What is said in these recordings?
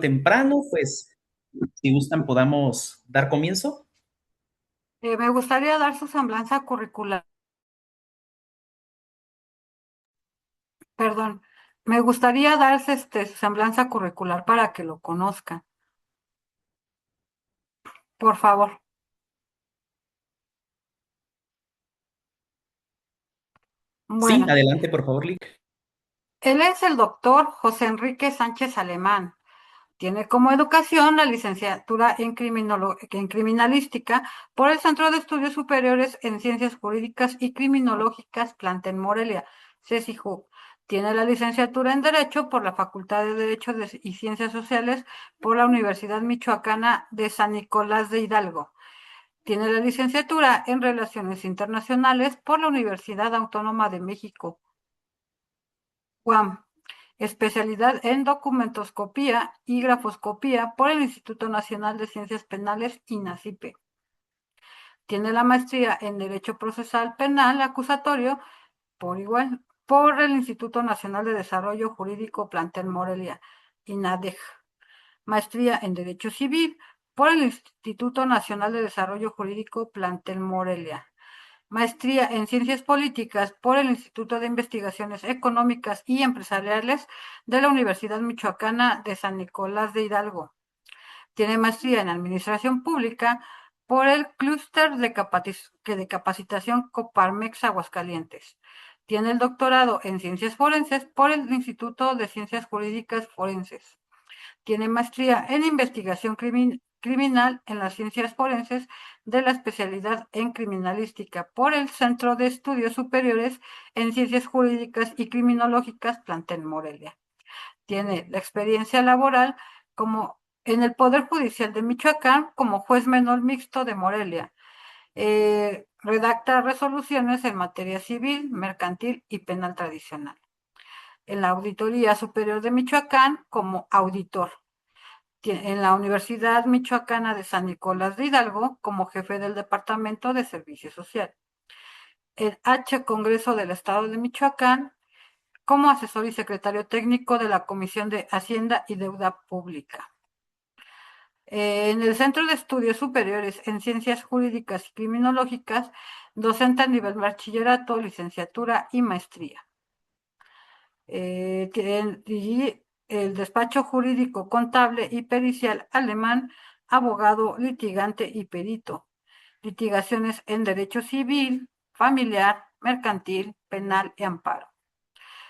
temprano, pues si gustan podamos dar comienzo. Me gustaría dar su semblanza curricular, perdón, me gustaría dar su semblanza curricular para que lo conozcan, por favor. Sí, Bueno, adelante, por favor, Lick. él es el doctor José Enrique Sánchez Alemán. Tiene como educación la licenciatura en criminalística por el Centro de Estudios Superiores en Ciencias Jurídicas y Criminológicas Plantel Morelia, CECIJUP. Tiene la licenciatura en Derecho por la Facultad de Derecho y Ciencias Sociales por la Universidad Michoacana de San Nicolás de Hidalgo. Tiene la licenciatura en Relaciones Internacionales por la Universidad Autónoma de México, UAM. Especialidad en documentoscopía y grafoscopía por el Instituto Nacional de Ciencias Penales, INACIPE. Tiene la maestría en Derecho Procesal Penal Acusatorio, por igual, por el Instituto Nacional de Desarrollo Jurídico Plantel Morelia, INADEJ. Maestría en Derecho Civil por el Instituto Nacional de Desarrollo Jurídico Plantel Morelia. Maestría en Ciencias Políticas por el Instituto de Investigaciones Económicas y Empresariales de la Universidad Michoacana de San Nicolás de Hidalgo. Tiene maestría en Administración Pública por el Clúster de Capacitación Coparmex Aguascalientes. Tiene el doctorado en Ciencias Forenses por el Instituto de Ciencias Jurídicas Forenses. Tiene maestría en investigación criminal en las ciencias forenses de la especialidad en criminalística por el Centro de Estudios Superiores en Ciencias Jurídicas y Criminológicas Plantel Morelia. Tiene la experiencia laboral como en el Poder Judicial de Michoacán como juez menor mixto de Morelia. Redacta resoluciones en materia civil, mercantil y penal tradicional. En la Auditoría Superior de Michoacán como auditor en la Universidad Michoacana de San Nicolás de Hidalgo como jefe del Departamento de Servicio Social. El H Congreso del Estado de Michoacán como asesor y secretario técnico de la Comisión de Hacienda y Deuda Pública. En el Centro de Estudios Superiores en Ciencias Jurídicas y Criminológicas, docente a nivel bachillerato, licenciatura y maestría. Y el despacho jurídico contable y pericial alemán, abogado, litigante y perito. Litigaciones en derecho civil, familiar, mercantil, penal y amparo,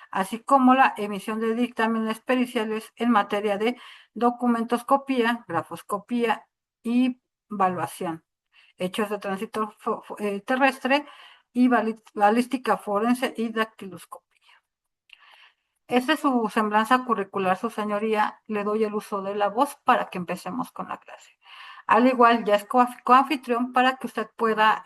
así como la emisión de dictámenes periciales en materia de documentoscopía, grafoscopía y evaluación, hechos de tránsito terrestre y balística forense y dactiloscopía. Esa es su semblanza curricular, su señoría. Le doy el uso de la voz para que empecemos con la clase. Al igual, ya es coanfitrión para que usted pueda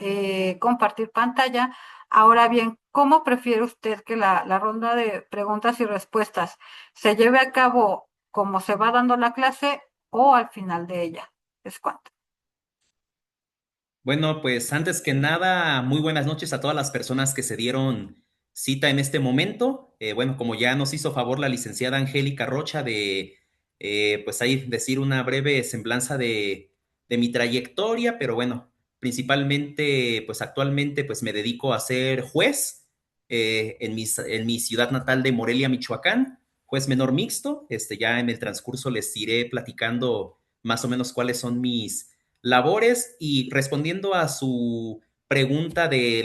compartir pantalla. Ahora bien, ¿cómo prefiere usted que la ronda de preguntas y respuestas se lleve a cabo como se va dando la clase o al final de ella? Es cuanto. Bueno, pues antes que nada, muy buenas noches a todas las personas que se dieron cita en este momento. Bueno, como ya nos hizo favor la licenciada Angélica Rocha de, pues ahí decir una breve semblanza de mi trayectoria, pero bueno, principalmente, pues actualmente, pues me dedico a ser juez en mi ciudad natal de Morelia, Michoacán, juez menor mixto. Ya en el transcurso les iré platicando más o menos cuáles son mis labores y respondiendo a su pregunta de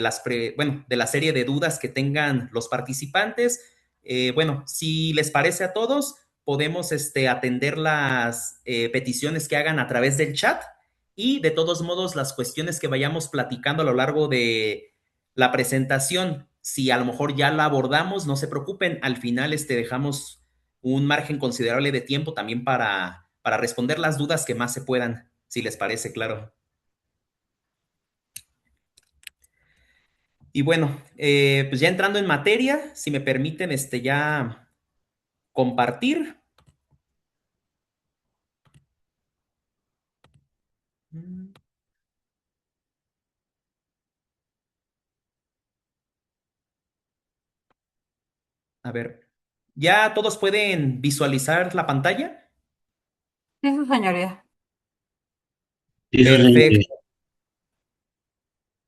bueno, de la serie de dudas que tengan los participantes. Bueno, si les parece a todos, podemos atender las peticiones que hagan a través del chat y de todos modos las cuestiones que vayamos platicando a lo largo de la presentación. Si a lo mejor ya la abordamos, no se preocupen, al final dejamos un margen considerable de tiempo también para responder las dudas que más se puedan, si les parece, claro. Y bueno, pues ya entrando en materia, si me permiten ya compartir. A ver, ¿ya todos pueden visualizar la pantalla? Sí, su señoría. Sí, su señoría. Perfecto.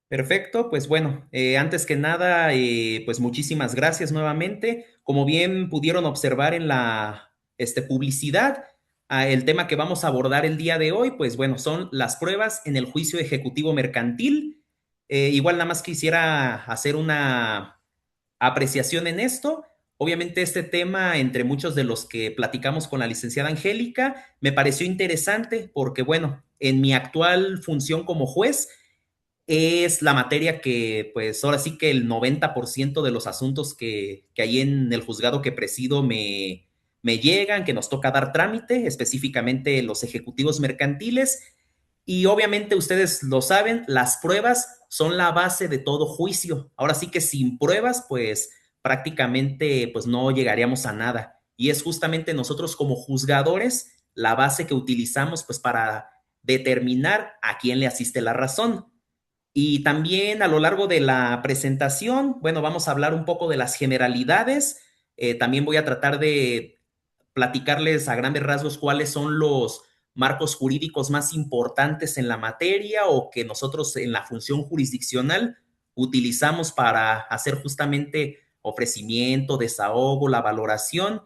Perfecto, pues bueno, antes que nada, pues muchísimas gracias nuevamente. Como bien pudieron observar en la publicidad, el tema que vamos a abordar el día de hoy, pues bueno, son las pruebas en el juicio ejecutivo mercantil. Igual nada más quisiera hacer una apreciación en esto. Obviamente este tema, entre muchos de los que platicamos con la licenciada Angélica, me pareció interesante porque bueno, en mi actual función como juez, es la materia que, pues ahora sí que el 90% de los asuntos que hay en el juzgado que presido me llegan, que nos toca dar trámite, específicamente los ejecutivos mercantiles. Y obviamente ustedes lo saben, las pruebas son la base de todo juicio. Ahora sí que sin pruebas, pues prácticamente pues no llegaríamos a nada. Y es justamente nosotros como juzgadores la base que utilizamos pues para determinar a quién le asiste la razón. Y también a lo largo de la presentación, bueno, vamos a hablar un poco de las generalidades. También voy a tratar de platicarles a grandes rasgos cuáles son los marcos jurídicos más importantes en la materia o que nosotros en la función jurisdiccional utilizamos para hacer justamente ofrecimiento, desahogo, la valoración.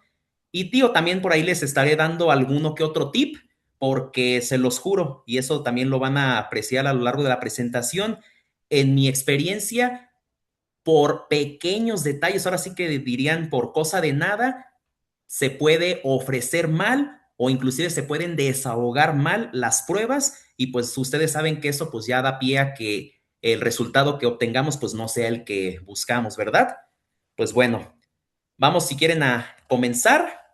Y tío, también por ahí les estaré dando alguno que otro tip, porque se los juro, y eso también lo van a apreciar a lo largo de la presentación. En mi experiencia, por pequeños detalles, ahora sí que dirían por cosa de nada, se puede ofrecer mal o inclusive se pueden desahogar mal las pruebas y pues ustedes saben que eso pues ya da pie a que el resultado que obtengamos pues no sea el que buscamos, ¿verdad? Pues bueno, vamos si quieren a comenzar.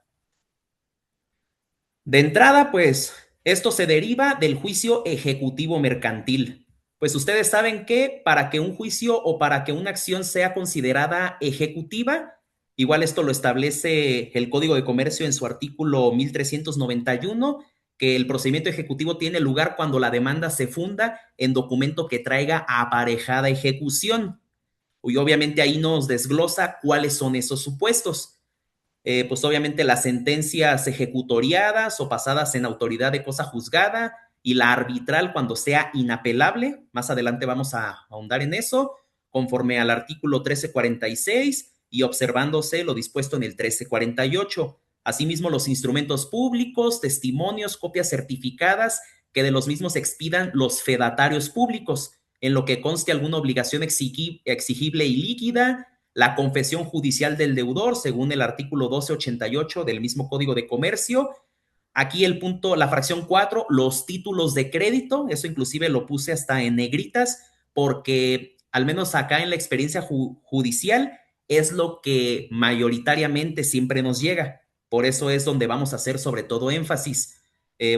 De entrada, pues esto se deriva del juicio ejecutivo mercantil. Pues ustedes saben que para que un juicio o para que una acción sea considerada ejecutiva, igual esto lo establece el Código de Comercio en su artículo 1391, que el procedimiento ejecutivo tiene lugar cuando la demanda se funda en documento que traiga aparejada ejecución. Y obviamente ahí nos desglosa cuáles son esos supuestos. Pues obviamente las sentencias ejecutoriadas o pasadas en autoridad de cosa juzgada y la arbitral cuando sea inapelable. Más adelante vamos a ahondar en eso, conforme al artículo 1346 y observándose lo dispuesto en el 1348. Asimismo, los instrumentos públicos, testimonios, copias certificadas que de los mismos expidan los fedatarios públicos, en lo que conste alguna obligación exigible y líquida, la confesión judicial del deudor, según el artículo 1288 del mismo Código de Comercio. Aquí el punto, la fracción 4, los títulos de crédito, eso inclusive lo puse hasta en negritas, porque al menos acá en la experiencia judicial es lo que mayoritariamente siempre nos llega. Por eso es donde vamos a hacer sobre todo énfasis.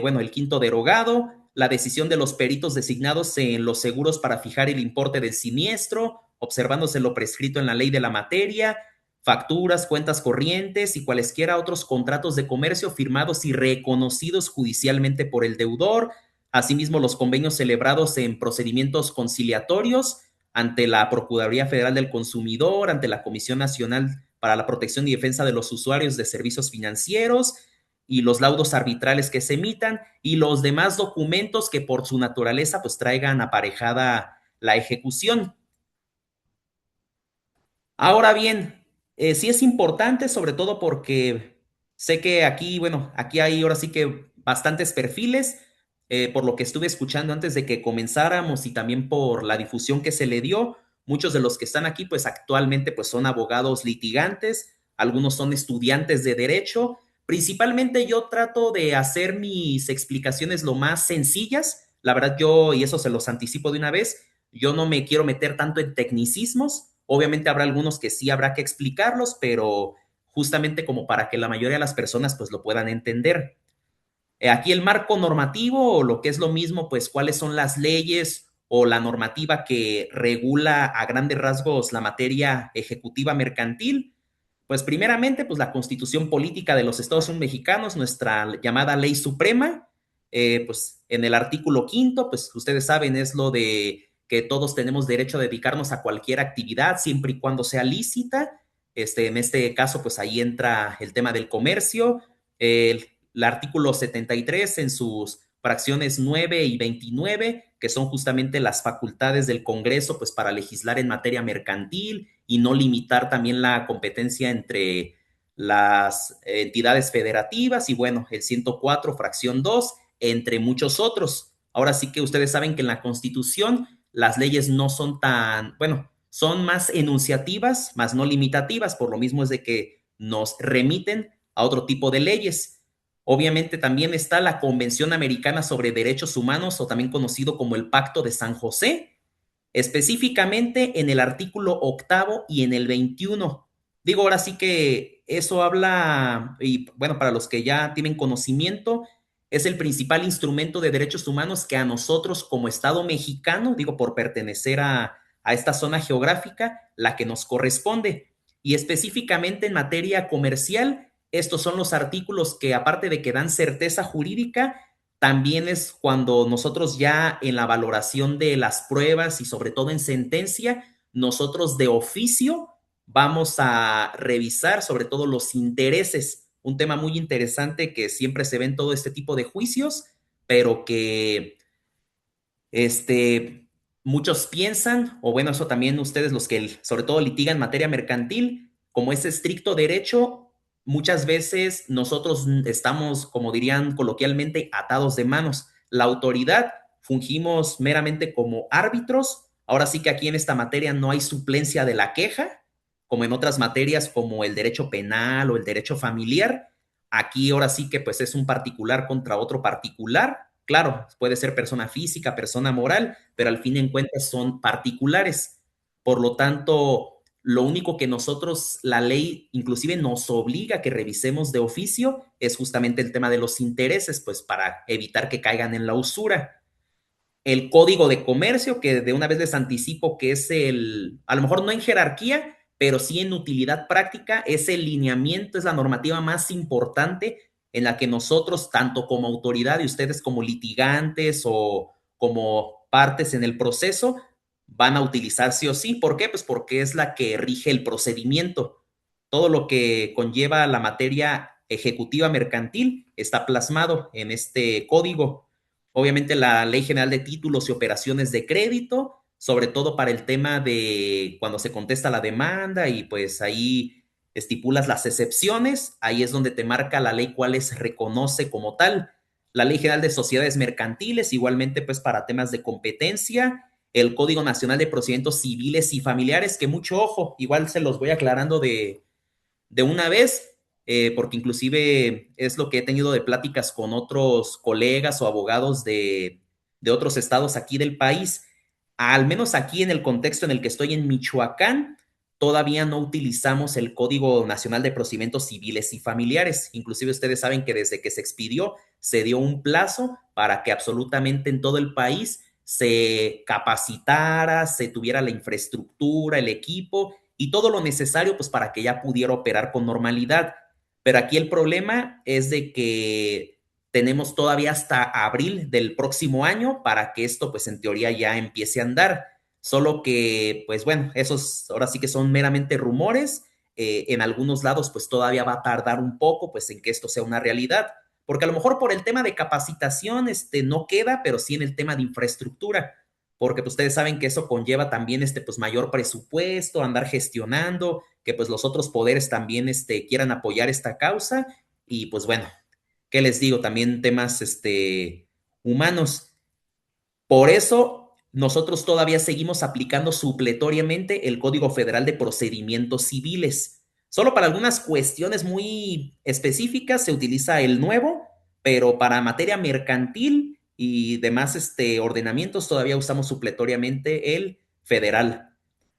Bueno, el quinto derogado, la decisión de los peritos designados en los seguros para fijar el importe del siniestro, observándose lo prescrito en la ley de la materia, facturas, cuentas corrientes y cualesquiera otros contratos de comercio firmados y reconocidos judicialmente por el deudor, asimismo los convenios celebrados en procedimientos conciliatorios ante la Procuraduría Federal del Consumidor, ante la Comisión Nacional para la Protección y Defensa de los Usuarios de Servicios Financieros, y los laudos arbitrales que se emitan y los demás documentos que por su naturaleza pues traigan aparejada la ejecución. Ahora bien, sí es importante, sobre todo porque sé que aquí, bueno, aquí hay ahora sí que bastantes perfiles, por lo que estuve escuchando antes de que comenzáramos y también por la difusión que se le dio. Muchos de los que están aquí, pues actualmente, pues son abogados litigantes, algunos son estudiantes de derecho. Principalmente yo trato de hacer mis explicaciones lo más sencillas. La verdad, yo, y eso se los anticipo de una vez, yo no me quiero meter tanto en tecnicismos. Obviamente habrá algunos que sí habrá que explicarlos, pero justamente como para que la mayoría de las personas pues lo puedan entender. Aquí el marco normativo o lo que es lo mismo, pues cuáles son las leyes o la normativa que regula a grandes rasgos la materia ejecutiva mercantil. Pues primeramente, pues la Constitución Política de los Estados Unidos Mexicanos, nuestra llamada Ley Suprema, pues en el artículo quinto, pues ustedes saben, es lo de que todos tenemos derecho a dedicarnos a cualquier actividad siempre y cuando sea lícita. En este caso, pues ahí entra el tema del comercio. el artículo 73 en sus fracciones 9 y 29, que son justamente las facultades del Congreso, pues para legislar en materia mercantil y no limitar también la competencia entre las entidades federativas, y bueno, el 104, fracción 2, entre muchos otros. Ahora sí que ustedes saben que en la Constitución las leyes no son tan, bueno, son más enunciativas, más no limitativas, por lo mismo es de que nos remiten a otro tipo de leyes. Obviamente también está la Convención Americana sobre Derechos Humanos, o también conocido como el Pacto de San José, específicamente en el artículo octavo y en el 21. Digo, ahora sí que eso habla, y bueno, para los que ya tienen conocimiento, es el principal instrumento de derechos humanos que a nosotros como Estado mexicano, digo, por pertenecer a esta zona geográfica, la que nos corresponde. Y específicamente en materia comercial, estos son los artículos que, aparte de que dan certeza jurídica, también es cuando nosotros ya en la valoración de las pruebas y sobre todo en sentencia, nosotros de oficio vamos a revisar sobre todo los intereses, un tema muy interesante que siempre se ve en todo este tipo de juicios, pero que muchos piensan, o bueno, eso también ustedes los que sobre todo litigan materia mercantil, como es estricto derecho, muchas veces nosotros estamos, como dirían coloquialmente, atados de manos. La autoridad fungimos meramente como árbitros. Ahora sí que aquí en esta materia no hay suplencia de la queja, como en otras materias como el derecho penal o el derecho familiar. Aquí ahora sí que pues es un particular contra otro particular. Claro, puede ser persona física, persona moral, pero al fin en cuentas son particulares. Por lo tanto, lo único que nosotros, la ley inclusive nos obliga a que revisemos de oficio es justamente el tema de los intereses, pues para evitar que caigan en la usura. El código de comercio, que de una vez les anticipo que es a lo mejor no en jerarquía, pero sí en utilidad práctica, es el lineamiento, es la normativa más importante en la que nosotros, tanto como autoridad y ustedes como litigantes o como partes en el proceso, van a utilizar sí o sí. ¿Por qué? Pues porque es la que rige el procedimiento. Todo lo que conlleva la materia ejecutiva mercantil está plasmado en este código. Obviamente la Ley General de Títulos y Operaciones de Crédito, sobre todo para el tema de cuando se contesta la demanda y pues ahí estipulas las excepciones, ahí es donde te marca la ley cuáles reconoce como tal. La Ley General de Sociedades Mercantiles, igualmente pues para temas de competencia, el Código Nacional de Procedimientos Civiles y Familiares, que mucho ojo, igual se los voy aclarando de una vez, porque inclusive es lo que he tenido de pláticas con otros colegas o abogados de otros estados aquí del país. Al menos aquí en el contexto en el que estoy en Michoacán, todavía no utilizamos el Código Nacional de Procedimientos Civiles y Familiares. Inclusive ustedes saben que desde que se expidió, se dio un plazo para que absolutamente en todo el país se capacitara, se tuviera la infraestructura, el equipo y todo lo necesario pues para que ya pudiera operar con normalidad. Pero aquí el problema es de que tenemos todavía hasta abril del próximo año para que esto pues en teoría ya empiece a andar. Solo que pues bueno, esos ahora sí que son meramente rumores. En algunos lados pues todavía va a tardar un poco pues en que esto sea una realidad. Porque a lo mejor por el tema de capacitación no queda, pero sí en el tema de infraestructura, porque pues, ustedes saben que eso conlleva también pues mayor presupuesto, andar gestionando, que pues los otros poderes también quieran apoyar esta causa y pues bueno, ¿qué les digo? También temas humanos. Por eso nosotros todavía seguimos aplicando supletoriamente el Código Federal de Procedimientos Civiles. Solo para algunas cuestiones muy específicas se utiliza el nuevo, pero para materia mercantil y demás ordenamientos todavía usamos supletoriamente el federal.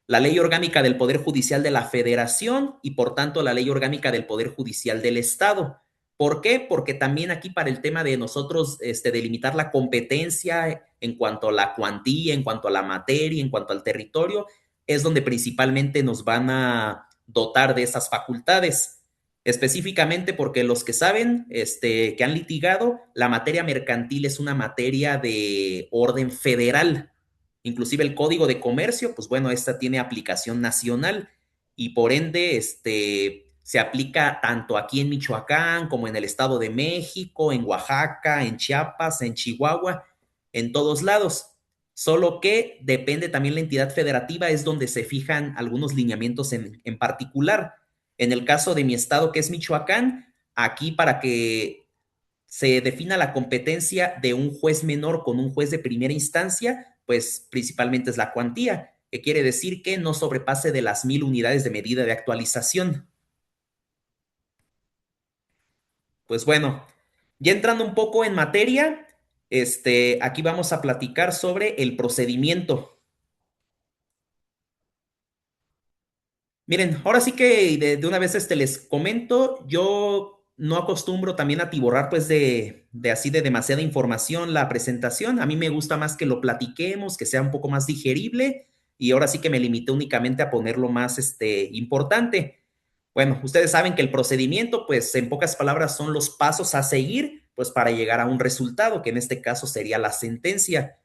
La Ley Orgánica del Poder Judicial de la Federación y por tanto la Ley Orgánica del Poder Judicial del Estado. ¿Por qué? Porque también aquí para el tema de nosotros delimitar la competencia en cuanto a la cuantía, en cuanto a la materia, en cuanto al territorio, es donde principalmente nos van a dotar de esas facultades. Específicamente porque los que saben, que han litigado, la materia mercantil es una materia de orden federal. Inclusive el Código de Comercio, pues bueno, esta tiene aplicación nacional y por ende, se aplica tanto aquí en Michoacán como en el Estado de México, en Oaxaca, en Chiapas, en Chihuahua, en todos lados. Solo que depende también la entidad federativa, es donde se fijan algunos lineamientos en particular. En el caso de mi estado, que es Michoacán, aquí para que se defina la competencia de un juez menor con un juez de primera instancia, pues principalmente es la cuantía, que quiere decir que no sobrepase de las 1000 unidades de medida de actualización. Pues bueno, ya entrando un poco en materia, aquí vamos a platicar sobre el procedimiento. Miren, ahora sí que de una vez les comento, yo no acostumbro también a tiborrar pues de así de demasiada información la presentación. A mí me gusta más que lo platiquemos, que sea un poco más digerible y ahora sí que me limité únicamente a poner lo más importante. Bueno, ustedes saben que el procedimiento pues en pocas palabras son los pasos a seguir pues para llegar a un resultado, que en este caso sería la sentencia.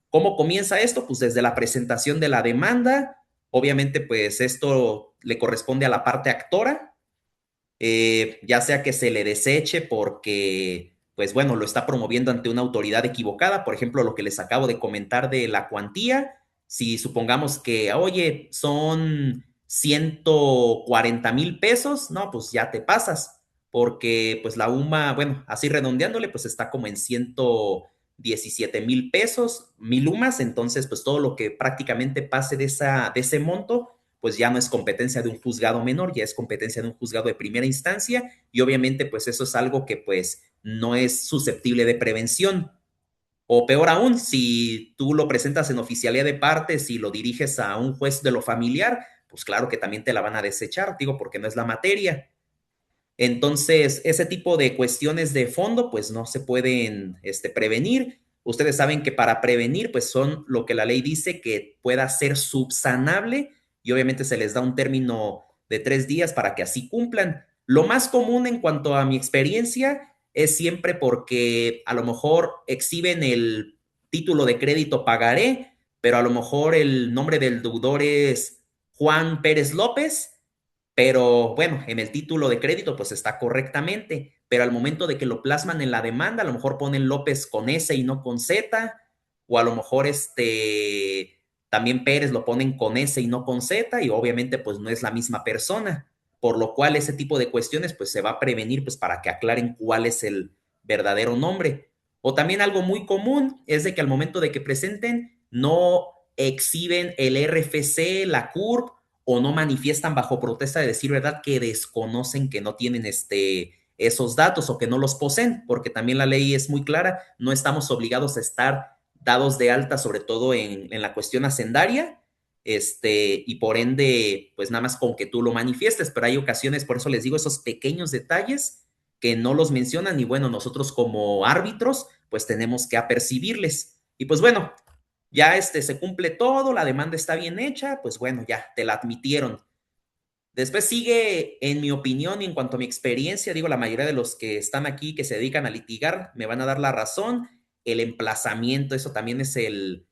¿Cómo comienza esto? Pues desde la presentación de la demanda. Obviamente, pues esto le corresponde a la parte actora, ya sea que se le deseche porque, pues bueno, lo está promoviendo ante una autoridad equivocada. Por ejemplo, lo que les acabo de comentar de la cuantía. Si supongamos que, oye, son 140,000 pesos, no, pues ya te pasas, porque pues la UMA, bueno, así redondeándole, pues está como en 117,000 pesos, 1000 UMAS, entonces pues todo lo que prácticamente pase de ese monto, pues ya no es competencia de un juzgado menor, ya es competencia de un juzgado de primera instancia y obviamente pues eso es algo que pues no es susceptible de prevención. O peor aún, si tú lo presentas en oficialía de partes y lo diriges a un juez de lo familiar, pues claro que también te la van a desechar, digo, porque no es la materia. Entonces, ese tipo de cuestiones de fondo, pues no se pueden prevenir. Ustedes saben que para prevenir, pues son lo que la ley dice que pueda ser subsanable y obviamente se les da un término de 3 días para que así cumplan. Lo más común en cuanto a mi experiencia es siempre porque a lo mejor exhiben el título de crédito pagaré, pero a lo mejor el nombre del deudor es Juan Pérez López, pero bueno, en el título de crédito pues está correctamente, pero al momento de que lo plasman en la demanda, a lo mejor ponen López con S y no con Z, o a lo mejor también Pérez lo ponen con S y no con Z, y obviamente pues no es la misma persona, por lo cual ese tipo de cuestiones pues se va a prevenir pues para que aclaren cuál es el verdadero nombre. O también algo muy común es de que al momento de que presenten no exhiben el RFC, la CURP, o no manifiestan bajo protesta de decir verdad que desconocen que no tienen esos datos o que no los poseen, porque también la ley es muy clara, no estamos obligados a estar dados de alta, sobre todo en la cuestión hacendaria, y por ende, pues nada más con que tú lo manifiestes, pero hay ocasiones, por eso les digo, esos pequeños detalles que no los mencionan y bueno, nosotros como árbitros, pues tenemos que apercibirles. Y pues bueno, ya se cumple todo, la demanda está bien hecha, pues bueno, ya te la admitieron. Después sigue, en mi opinión y en cuanto a mi experiencia, digo, la mayoría de los que están aquí, que se dedican a litigar, me van a dar la razón, el emplazamiento, eso también es el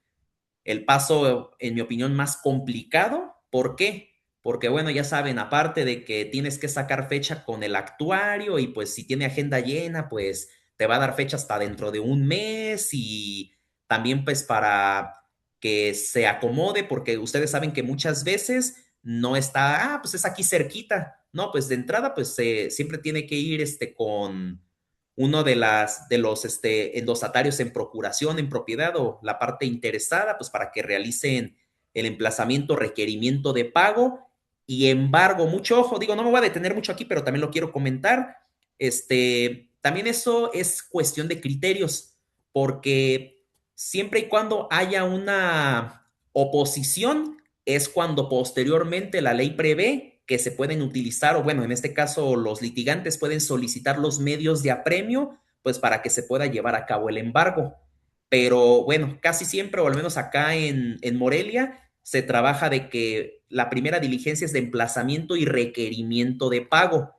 paso, en mi opinión, más complicado. ¿Por qué? Porque, bueno, ya saben, aparte de que tienes que sacar fecha con el actuario y pues si tiene agenda llena, pues te va a dar fecha hasta dentro de un mes y también pues para que se acomode, porque ustedes saben que muchas veces no está, pues es aquí cerquita. No, pues de entrada, pues siempre tiene que ir con uno de los endosatarios en procuración, en propiedad o la parte interesada, pues para que realicen el emplazamiento, requerimiento de pago y embargo. Mucho ojo, digo, no me voy a detener mucho aquí, pero también lo quiero comentar. También eso es cuestión de criterios, porque siempre y cuando haya una oposición, es cuando posteriormente la ley prevé que se pueden utilizar, o bueno, en este caso los litigantes pueden solicitar los medios de apremio, pues para que se pueda llevar a cabo el embargo. Pero bueno, casi siempre, o al menos acá en Morelia, se trabaja de que la primera diligencia es de emplazamiento y requerimiento de pago.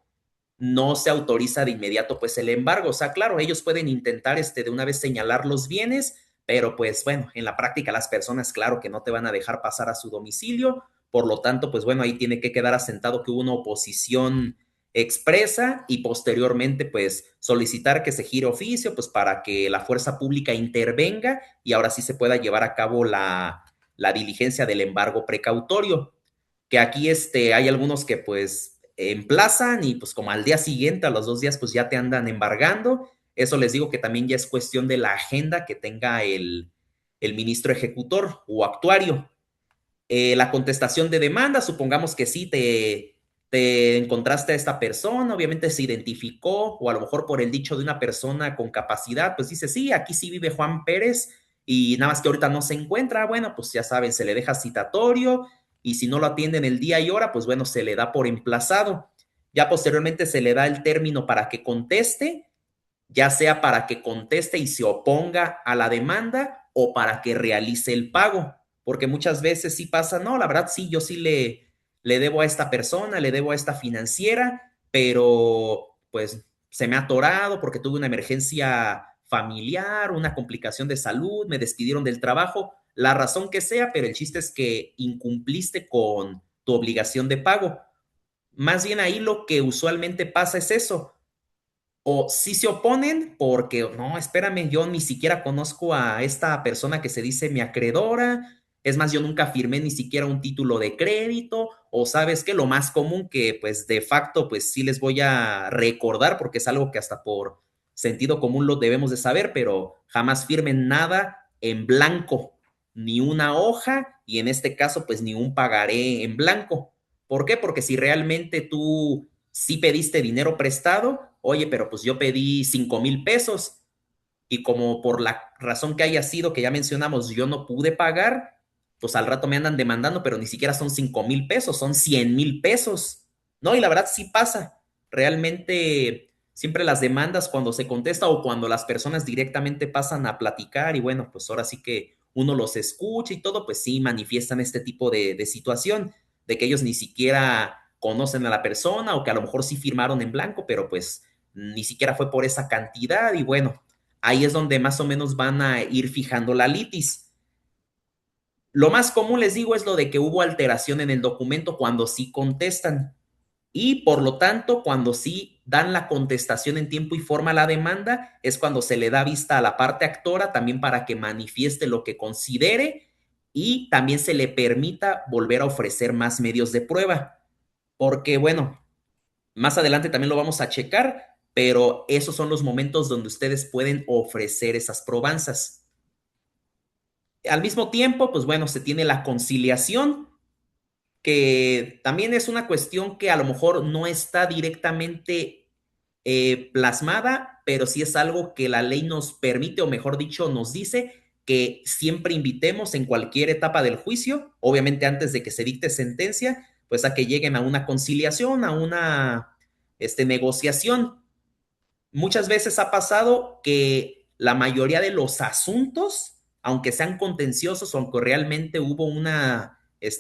No se autoriza de inmediato pues el embargo. O sea, claro, ellos pueden intentar de una vez señalar los bienes, pero pues bueno, en la práctica las personas, claro que no te van a dejar pasar a su domicilio, por lo tanto, pues bueno, ahí tiene que quedar asentado que hubo una oposición expresa y posteriormente pues solicitar que se gire oficio pues para que la fuerza pública intervenga y ahora sí se pueda llevar a cabo la diligencia del embargo precautorio, que aquí hay algunos que pues emplazan y pues como al día siguiente, a los 2 días, pues ya te andan embargando. Eso les digo que también ya es cuestión de la agenda que tenga el ministro ejecutor o actuario. La contestación de demanda, supongamos que sí te encontraste a esta persona, obviamente se identificó, o a lo mejor por el dicho de una persona con capacidad, pues dice, sí, aquí sí vive Juan Pérez y nada más que ahorita no se encuentra, bueno, pues ya saben, se le deja citatorio y si no lo atienden el día y hora, pues bueno, se le da por emplazado. Ya posteriormente se le da el término para que conteste, ya sea para que conteste y se oponga a la demanda o para que realice el pago, porque muchas veces sí pasa, no, la verdad sí, yo sí le debo a esta persona, le debo a esta financiera, pero pues se me ha atorado porque tuve una emergencia familiar, una complicación de salud, me despidieron del trabajo, la razón que sea, pero el chiste es que incumpliste con tu obligación de pago. Más bien ahí lo que usualmente pasa es eso, o sí se oponen porque, no, espérame, yo ni siquiera conozco a esta persona que se dice mi acreedora. Es más, yo nunca firmé ni siquiera un título de crédito. O sabes que lo más común que pues de facto pues sí les voy a recordar porque es algo que hasta por sentido común lo debemos de saber, pero jamás firmen nada en blanco, ni una hoja y en este caso pues ni un pagaré en blanco. ¿Por qué? Porque si realmente tú sí pediste dinero prestado, oye, pero pues yo pedí 5,000 pesos y como por la razón que haya sido que ya mencionamos, yo no pude pagar, pues al rato me andan demandando, pero ni siquiera son 5,000 pesos, son 100,000 pesos. No, y la verdad sí pasa. Realmente siempre las demandas cuando se contesta o cuando las personas directamente pasan a platicar y bueno, pues ahora sí que uno los escucha y todo, pues sí manifiestan este tipo de situación, de que ellos ni siquiera conocen a la persona o que a lo mejor sí firmaron en blanco, pero pues ni siquiera fue por esa cantidad y bueno, ahí es donde más o menos van a ir fijando la litis. Lo más común, les digo, es lo de que hubo alteración en el documento cuando sí contestan y por lo tanto, cuando sí dan la contestación en tiempo y forma a la demanda, es cuando se le da vista a la parte actora también para que manifieste lo que considere y también se le permita volver a ofrecer más medios de prueba. Porque bueno, más adelante también lo vamos a checar, pero esos son los momentos donde ustedes pueden ofrecer esas probanzas. Al mismo tiempo, pues bueno, se tiene la conciliación, que también es una cuestión que a lo mejor no está directamente plasmada, pero sí es algo que la ley nos permite, o mejor dicho, nos dice que siempre invitemos en cualquier etapa del juicio, obviamente antes de que se dicte sentencia, pues a que lleguen a una conciliación, a una negociación. Muchas veces ha pasado que la mayoría de los asuntos, aunque sean contenciosos, aunque realmente hubo una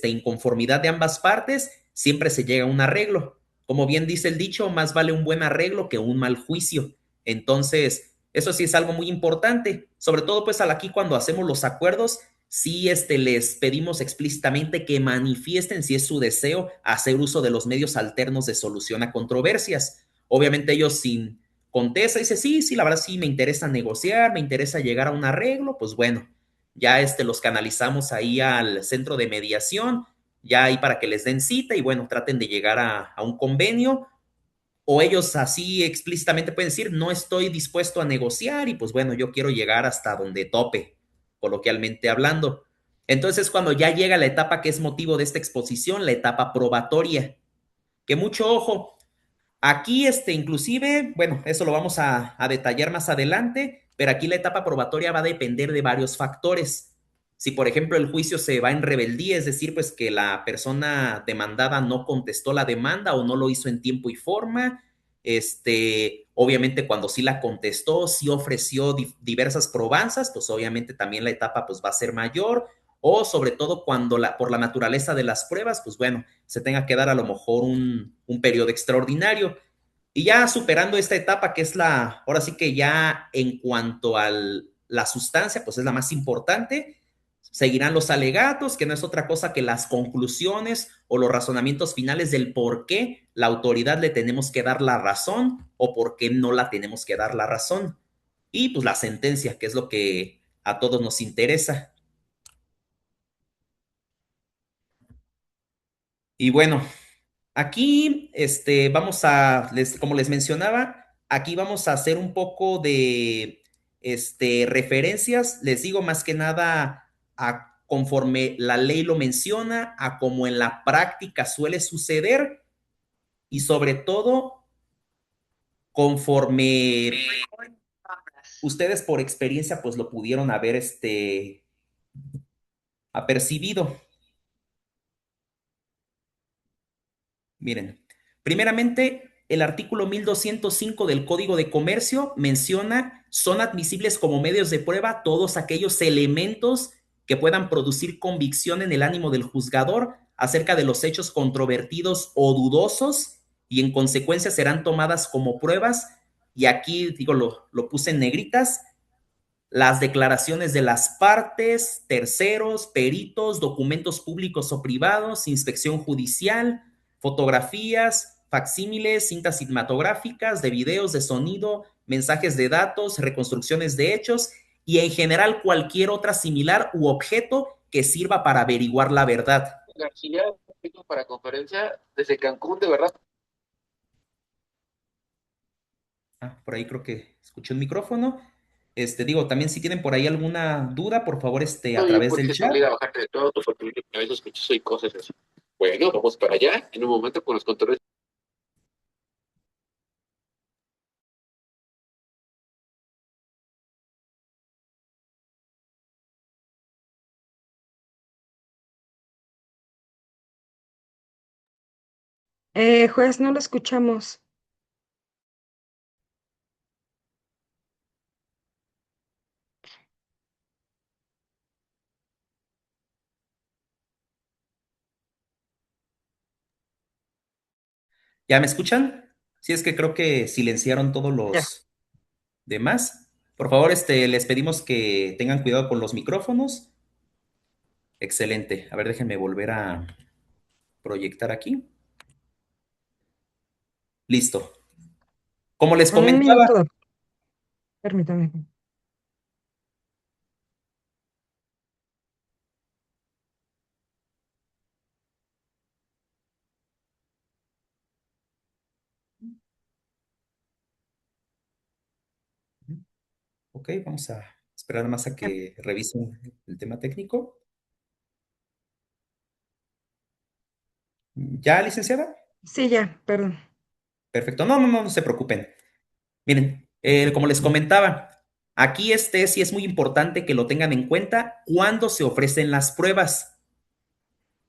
inconformidad de ambas partes, siempre se llega a un arreglo. Como bien dice el dicho, más vale un buen arreglo que un mal juicio. Entonces, eso sí es algo muy importante, sobre todo pues aquí cuando hacemos los acuerdos, sí les pedimos explícitamente que manifiesten si es su deseo hacer uso de los medios alternos de solución a controversias. Obviamente ellos sin contesta, dice, sí, sí, la verdad sí me interesa negociar, me interesa llegar a un arreglo, pues bueno, ya los canalizamos ahí al centro de mediación, ya ahí para que les den cita y bueno, traten de llegar a un convenio, o ellos así explícitamente pueden decir, no estoy dispuesto a negociar y pues bueno, yo quiero llegar hasta donde tope, coloquialmente hablando. Entonces, cuando ya llega la etapa que es motivo de esta exposición, la etapa probatoria, que mucho ojo, aquí, inclusive, bueno, eso lo vamos a detallar más adelante, pero aquí la etapa probatoria va a depender de varios factores. Si, por ejemplo, el juicio se va en rebeldía, es decir, pues que la persona demandada no contestó la demanda o no lo hizo en tiempo y forma, obviamente cuando sí la contestó, sí ofreció diversas probanzas, pues obviamente también la etapa pues va a ser mayor, o sobre todo cuando por la naturaleza de las pruebas, pues bueno, se tenga que dar a lo mejor un periodo extraordinario. Y ya superando esta etapa, que es ahora sí que ya en cuanto a la sustancia, pues es la más importante, seguirán los alegatos, que no es otra cosa que las conclusiones o los razonamientos finales del por qué la autoridad le tenemos que dar la razón o por qué no la tenemos que dar la razón. Y pues la sentencia, que es lo que a todos nos interesa. Y bueno, aquí vamos a, como les mencionaba, aquí vamos a hacer un poco de referencias, les digo más que nada a conforme la ley lo menciona, a cómo en la práctica suele suceder y sobre todo conforme ustedes por experiencia pues lo pudieron haber apercibido. Miren, primeramente, el artículo 1205 del Código de Comercio menciona, son admisibles como medios de prueba todos aquellos elementos que puedan producir convicción en el ánimo del juzgador acerca de los hechos controvertidos o dudosos y en consecuencia serán tomadas como pruebas. Y aquí, digo, lo puse en negritas, las declaraciones de las partes, terceros, peritos, documentos públicos o privados, inspección judicial, fotografías, facsímiles, cintas cinematográficas, de videos, de sonido, mensajes de datos, reconstrucciones de hechos y en general cualquier otra similar u objeto que sirva para averiguar la verdad. García, vengo para conferencia desde Cancún, de verdad. Ah, por ahí creo que escuché un micrófono. Digo, también si tienen por ahí alguna duda, por favor, a Oye, través del porque se chat. obliga a bajarte de todo tu porque a veces sospechoso y cosas así. Bueno, vamos para allá en un momento con los controles. Juez, no lo escuchamos. ¿Ya me escuchan? Sí, es que creo que silenciaron todos Ya. los demás. Por favor, les pedimos que tengan cuidado con los micrófonos. Excelente. A ver, déjenme volver a proyectar aquí. Listo. Como les Un comentaba, minuto, permítame. ok, vamos a esperar más a que revisen el tema técnico. ¿Ya, licenciada? Sí, ya, perdón. Perfecto. No, no, no, no se preocupen. Miren, como les comentaba, aquí sí es muy importante que lo tengan en cuenta cuando se ofrecen las pruebas.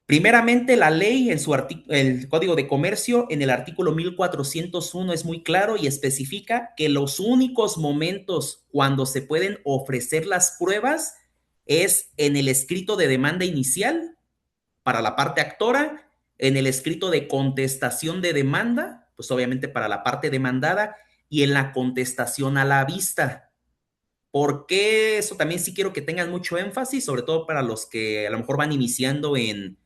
Primeramente, la ley en el Código de Comercio, en el artículo 1401, es muy claro y especifica que los únicos momentos cuando se pueden ofrecer las pruebas es en el escrito de demanda inicial para la parte actora, en el escrito de contestación de demanda, pues obviamente para la parte demandada, y en la contestación a la vista. ¿Por qué? Eso también sí quiero que tengan mucho énfasis, sobre todo para los que a lo mejor van iniciando en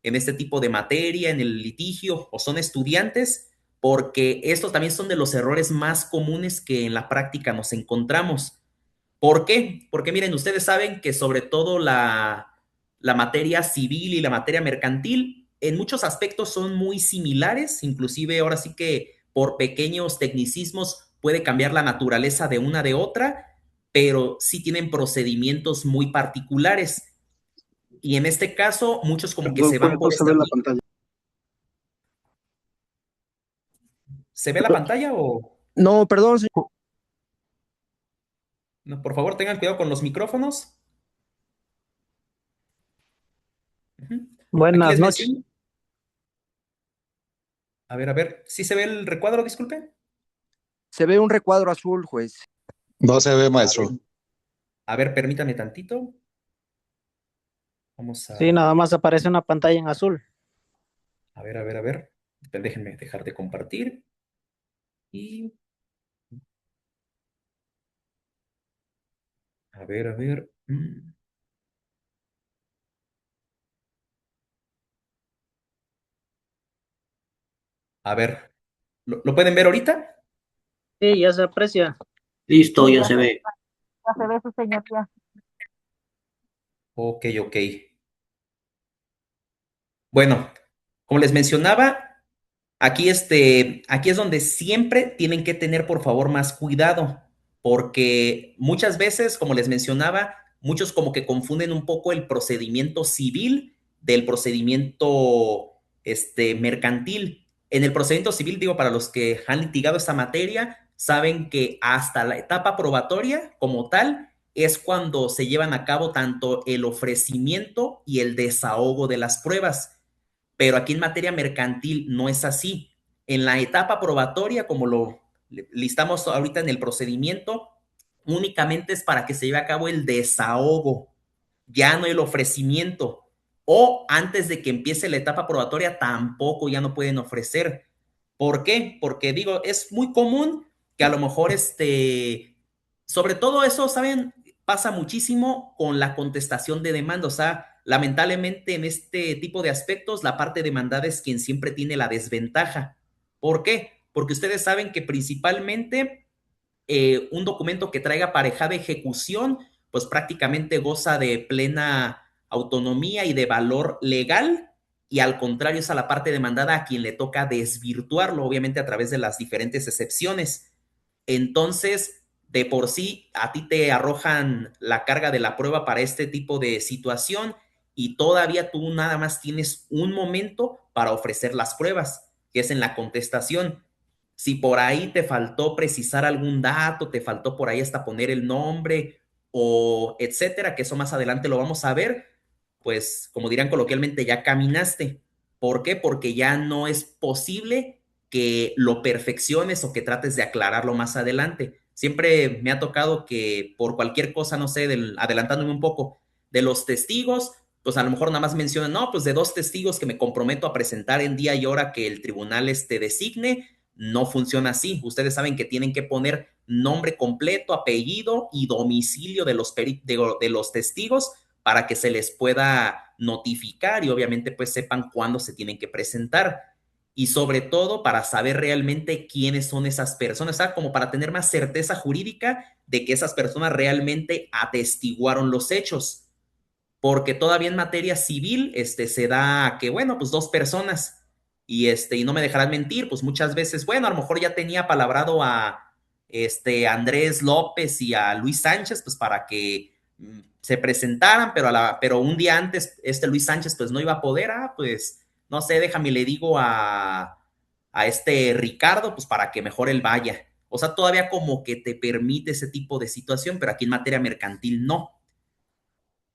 este tipo de materia, en el litigio o son estudiantes, porque estos también son de los errores más comunes que en la práctica nos encontramos. ¿Por qué? Porque miren, ustedes saben que sobre todo la materia civil y la materia mercantil en muchos aspectos son muy similares, inclusive ahora sí que por pequeños tecnicismos puede cambiar la naturaleza de una de otra, pero sí tienen procedimientos muy particulares. Y en este caso, muchos como que se van por No se esta ve la vía. pantalla. ¿Se ve la pantalla o No, perdón, señor. no? Por favor, tengan cuidado con los micrófonos. Ujú. Aquí Buenas les noches. menciono. A ver, ¿sí se ve el recuadro? Disculpe. Se ve un recuadro azul, juez. No se ve, A maestro. ver, a ver, permítame tantito. Vamos Sí, nada más aparece una pantalla en azul. a ver. Déjenme dejar de compartir. Y a ver. A ver, ¿lo pueden ver ahorita? Sí, ya se aprecia. Listo, Sí, ya se ve. ya se ve su señoría. Ok, ok. Bueno, como les mencionaba, aquí es donde siempre tienen que tener, por favor, más cuidado, porque muchas veces, como les mencionaba, muchos como que confunden un poco el procedimiento civil del procedimiento mercantil. En el procedimiento civil, digo, para los que han litigado esta materia, saben que hasta la etapa probatoria como tal es cuando se llevan a cabo tanto el ofrecimiento y el desahogo de las pruebas, pero aquí en materia mercantil no es así. En la etapa probatoria, como lo listamos ahorita en el procedimiento, únicamente es para que se lleve a cabo el desahogo, ya no el ofrecimiento. O antes de que empiece la etapa probatoria, tampoco ya no pueden ofrecer. ¿Por qué? Porque digo, es muy común que a lo mejor sobre todo eso, ¿saben? Pasa muchísimo con la contestación de demanda. O sea, lamentablemente en este tipo de aspectos, la parte demandada es quien siempre tiene la desventaja. ¿Por qué? Porque ustedes saben que principalmente un documento que traiga pareja de ejecución, pues prácticamente goza de plena autonomía y de valor legal, y al contrario es a la parte demandada a quien le toca desvirtuarlo, obviamente a través de las diferentes excepciones. Entonces, de por sí, a ti te arrojan la carga de la prueba para este tipo de situación y todavía tú nada más tienes un momento para ofrecer las pruebas, que es en la contestación. Si por ahí te faltó precisar algún dato, te faltó por ahí hasta poner el nombre o etcétera, que eso más adelante lo vamos a ver, pues como dirán coloquialmente, ya caminaste. ¿Por qué? Porque ya no es posible que lo perfecciones o que trates de aclararlo más adelante. Siempre me ha tocado que por cualquier cosa, no sé, adelantándome un poco, de los testigos, pues a lo mejor nada más mencionan, no, pues de 2 testigos que me comprometo a presentar en día y hora que el tribunal designe. No funciona así. Ustedes saben que tienen que poner nombre completo, apellido y domicilio de los testigos para que se les pueda notificar y obviamente pues sepan cuándo se tienen que presentar. Y sobre todo para saber realmente quiénes son esas personas, o sea, como para tener más certeza jurídica de que esas personas realmente atestiguaron los hechos. Porque todavía en materia civil se da que, bueno, pues 2 personas y no me dejarán mentir, pues muchas veces, bueno, a lo mejor ya tenía palabrado a Andrés López y a Luis Sánchez, pues para que se presentaran, pero un día antes Luis Sánchez pues no iba a poder, pues no sé, déjame le digo a Ricardo, pues para que mejor él vaya. O sea, todavía como que te permite ese tipo de situación, pero aquí en materia mercantil no.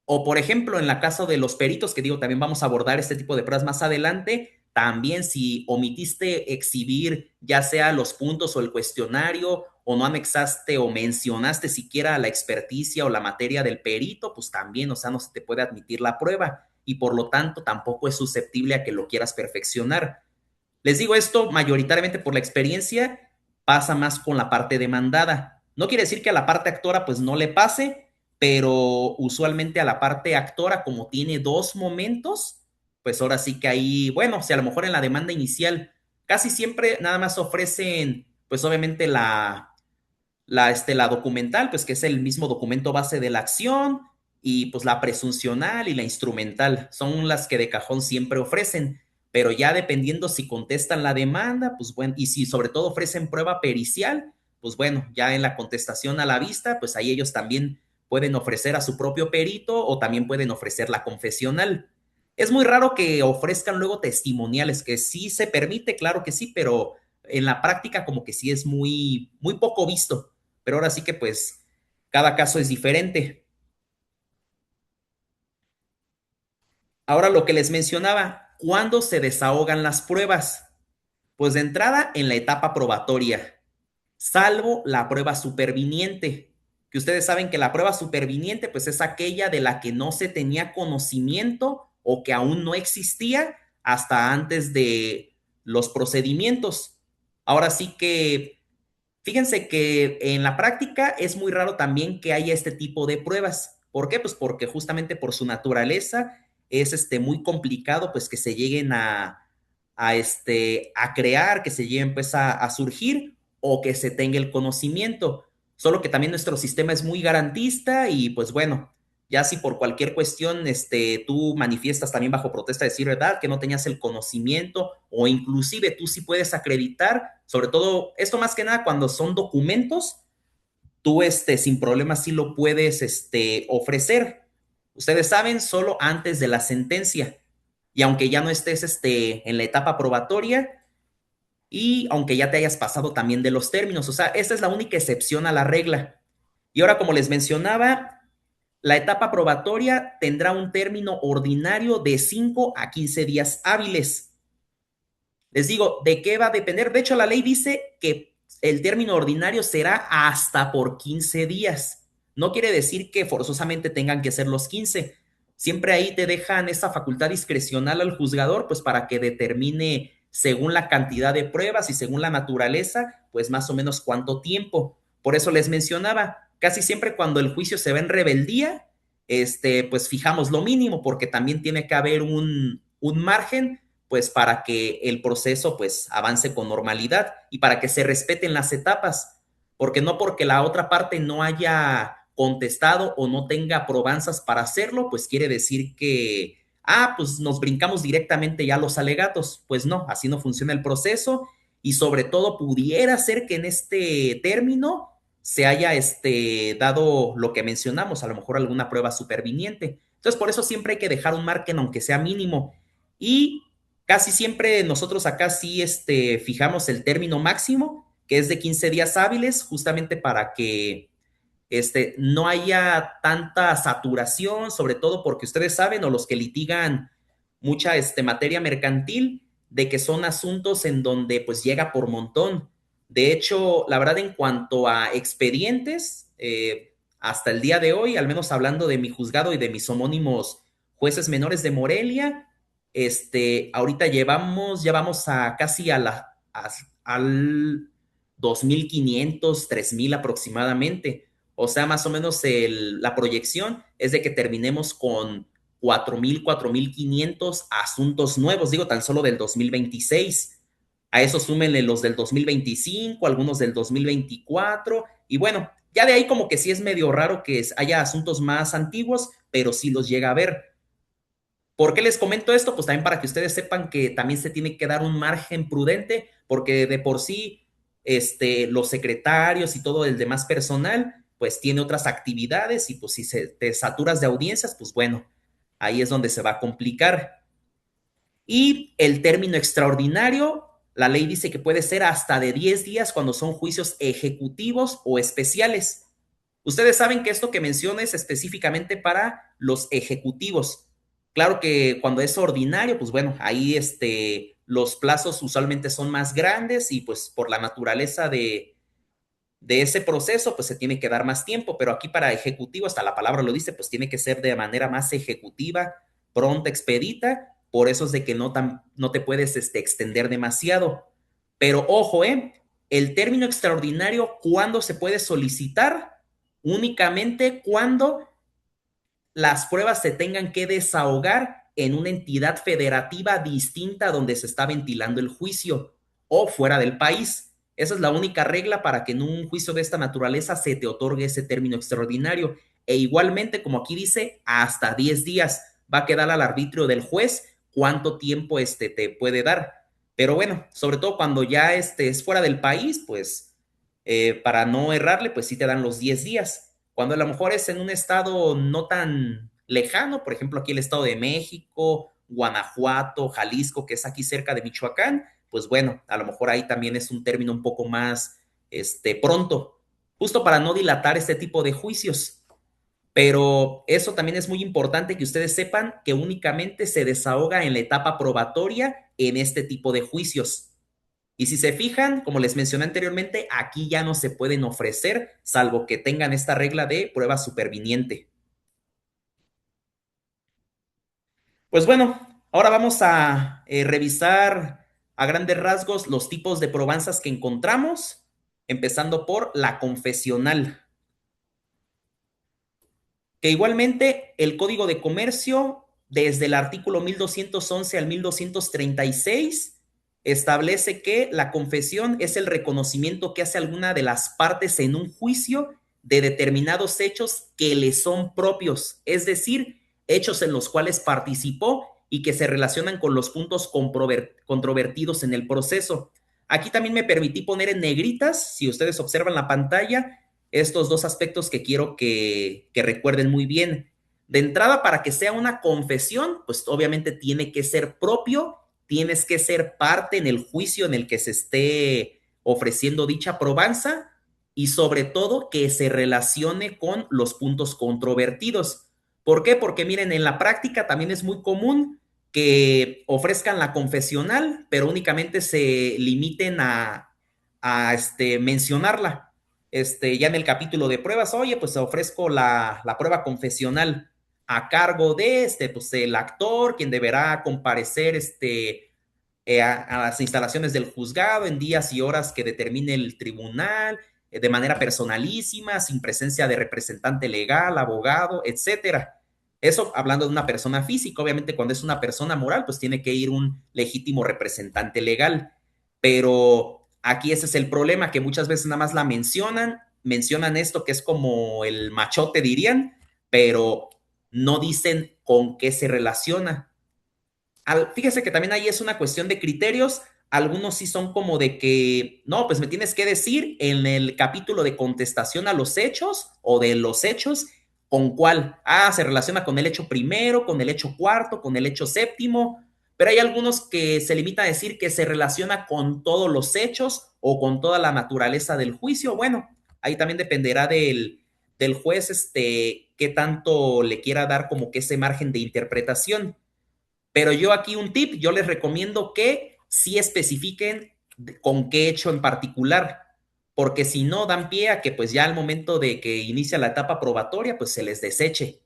O por ejemplo, en la caso de los peritos, que digo, también vamos a abordar este tipo de pruebas más adelante, también si omitiste exhibir ya sea los puntos o el cuestionario, o no anexaste o mencionaste siquiera la experticia o la materia del perito, pues también, o sea, no se te puede admitir la prueba y por lo tanto tampoco es susceptible a que lo quieras perfeccionar. Les digo esto mayoritariamente por la experiencia, pasa más con la parte demandada. No quiere decir que a la parte actora pues no le pase, pero usualmente a la parte actora, como tiene 2 momentos, pues ahora sí que ahí, bueno, si a lo mejor en la demanda inicial casi siempre nada más ofrecen, pues obviamente la documental, pues que es el mismo documento base de la acción, y pues la presuncional y la instrumental son las que de cajón siempre ofrecen, pero ya dependiendo si contestan la demanda, pues bueno, y si sobre todo ofrecen prueba pericial, pues bueno, ya en la contestación a la vista, pues ahí ellos también pueden ofrecer a su propio perito o también pueden ofrecer la confesional. Es muy raro que ofrezcan luego testimoniales, que sí se permite, claro que sí, pero en la práctica como que sí es muy, muy poco visto. Pero ahora sí que pues cada caso es diferente. Ahora lo que les mencionaba, ¿cuándo se desahogan las pruebas? Pues de entrada en la etapa probatoria, salvo la prueba superviniente, que ustedes saben que la prueba superviniente pues es aquella de la que no se tenía conocimiento o que aún no existía hasta antes de los procedimientos. Ahora sí que fíjense que en la práctica es muy raro también que haya este tipo de pruebas. ¿Por qué? Pues porque justamente por su naturaleza es muy complicado pues que se lleguen a crear, que se lleguen pues a surgir o que se tenga el conocimiento. Solo que también nuestro sistema es muy garantista y pues bueno, ya si por cualquier cuestión tú manifiestas también bajo protesta de decir verdad que no tenías el conocimiento o inclusive tú sí puedes acreditar, sobre todo esto más que nada cuando son documentos, tú sin problema sí lo puedes ofrecer. Ustedes saben, solo antes de la sentencia. Y aunque ya no estés en la etapa probatoria y aunque ya te hayas pasado también de los términos, o sea, esta es la única excepción a la regla. Y ahora, como les mencionaba, la etapa probatoria tendrá un término ordinario de 5 a 15 días hábiles. Les digo, ¿de qué va a depender? De hecho, la ley dice que el término ordinario será hasta por 15 días. No quiere decir que forzosamente tengan que ser los 15. Siempre ahí te dejan esa facultad discrecional al juzgador, pues para que determine según la cantidad de pruebas y según la naturaleza, pues más o menos cuánto tiempo. Por eso les mencionaba, casi siempre cuando el juicio se va en rebeldía, pues fijamos lo mínimo, porque también tiene que haber un margen pues para que el proceso pues avance con normalidad y para que se respeten las etapas, porque no porque la otra parte no haya contestado o no tenga probanzas para hacerlo, pues quiere decir que, pues nos brincamos directamente ya a los alegatos. Pues no, así no funciona el proceso y sobre todo pudiera ser que en este término se haya dado lo que mencionamos, a lo mejor alguna prueba superviniente. Entonces, por eso siempre hay que dejar un margen, aunque sea mínimo. Y casi siempre nosotros acá sí fijamos el término máximo, que es de 15 días hábiles, justamente para que no haya tanta saturación, sobre todo porque ustedes saben, o los que litigan mucha materia mercantil, de que son asuntos en donde pues llega por montón. De hecho, la verdad, en cuanto a expedientes, hasta el día de hoy, al menos hablando de mi juzgado y de mis homónimos jueces menores de Morelia, ahorita ya vamos a casi al 2,500, 3,000 aproximadamente. O sea, más o menos la proyección es de que terminemos con 4,000, 4,500 asuntos nuevos, digo, tan solo del 2026. A eso súmenle los del 2025, algunos del 2024, y bueno, ya de ahí como que sí es medio raro que haya asuntos más antiguos, pero sí los llega a ver. ¿Por qué les comento esto? Pues también para que ustedes sepan que también se tiene que dar un margen prudente, porque de por sí, los secretarios y todo el demás personal, pues tiene otras actividades y pues si te saturas de audiencias, pues bueno, ahí es donde se va a complicar. Y el término extraordinario, la ley dice que puede ser hasta de 10 días cuando son juicios ejecutivos o especiales. Ustedes saben que esto que menciono es específicamente para los ejecutivos. Claro que cuando es ordinario, pues bueno, ahí los plazos usualmente son más grandes y pues por la naturaleza de ese proceso, pues se tiene que dar más tiempo, pero aquí para ejecutivo, hasta la palabra lo dice, pues tiene que ser de manera más ejecutiva, pronta, expedita, por eso es de que no te puedes extender demasiado. Pero ojo, el término extraordinario, ¿cuándo se puede solicitar? Únicamente cuando las pruebas se tengan que desahogar en una entidad federativa distinta donde se está ventilando el juicio o fuera del país. Esa es la única regla para que en un juicio de esta naturaleza se te otorgue ese término extraordinario. E igualmente, como aquí dice, hasta 10 días va a quedar al arbitrio del juez cuánto tiempo te puede dar. Pero bueno, sobre todo cuando ya es fuera del país, pues para no errarle, pues sí te dan los 10 días. Cuando a lo mejor es en un estado no tan lejano, por ejemplo, aquí el Estado de México, Guanajuato, Jalisco, que es aquí cerca de Michoacán, pues bueno, a lo mejor ahí también es un término un poco más pronto, justo para no dilatar este tipo de juicios. Pero eso también es muy importante que ustedes sepan que únicamente se desahoga en la etapa probatoria en este tipo de juicios. Y si se fijan, como les mencioné anteriormente, aquí ya no se pueden ofrecer, salvo que tengan esta regla de prueba superviniente. Pues bueno, ahora vamos a revisar a grandes rasgos los tipos de probanzas que encontramos, empezando por la confesional. Que igualmente el Código de Comercio, desde el artículo 1211 al 1236, establece que la confesión es el reconocimiento que hace alguna de las partes en un juicio de determinados hechos que le son propios, es decir, hechos en los cuales participó y que se relacionan con los puntos controvertidos en el proceso. Aquí también me permití poner en negritas, si ustedes observan la pantalla, estos dos aspectos que quiero que recuerden muy bien. De entrada, para que sea una confesión, pues obviamente tiene que ser propio, tienes que ser parte en el juicio en el que se esté ofreciendo dicha probanza y sobre todo que se relacione con los puntos controvertidos. ¿Por qué? Porque miren, en la práctica también es muy común que ofrezcan la confesional, pero únicamente se limiten a mencionarla. Ya en el capítulo de pruebas, oye, pues ofrezco la prueba confesional a cargo de pues el actor, quien deberá comparecer a las instalaciones del juzgado en días y horas que determine el tribunal, de manera personalísima, sin presencia de representante legal, abogado, etcétera. Eso hablando de una persona física. Obviamente cuando es una persona moral, pues tiene que ir un legítimo representante legal. Pero aquí ese es el problema, que muchas veces nada más la mencionan esto que es como el machote dirían, pero no dicen con qué se relaciona. Fíjese que también ahí es una cuestión de criterios. Algunos sí son como de que, no, pues me tienes que decir en el capítulo de contestación a los hechos o de los hechos, ¿con cuál? Se relaciona con el hecho primero, con el hecho cuarto, con el hecho séptimo, pero hay algunos que se limita a decir que se relaciona con todos los hechos o con toda la naturaleza del juicio. Bueno, ahí también dependerá del juez, qué tanto le quiera dar como que ese margen de interpretación. Pero yo aquí un tip, yo les recomiendo que sí especifiquen con qué hecho en particular, porque si no dan pie a que pues ya al momento de que inicia la etapa probatoria, pues se les deseche.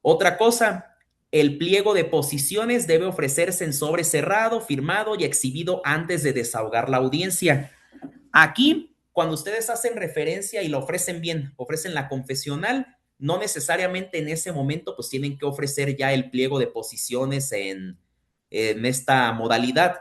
Otra cosa, el pliego de posiciones debe ofrecerse en sobre cerrado, firmado y exhibido antes de desahogar la audiencia. Aquí, cuando ustedes hacen referencia y lo ofrecen bien, ofrecen la confesional, no necesariamente en ese momento pues tienen que ofrecer ya el pliego de posiciones en esta modalidad.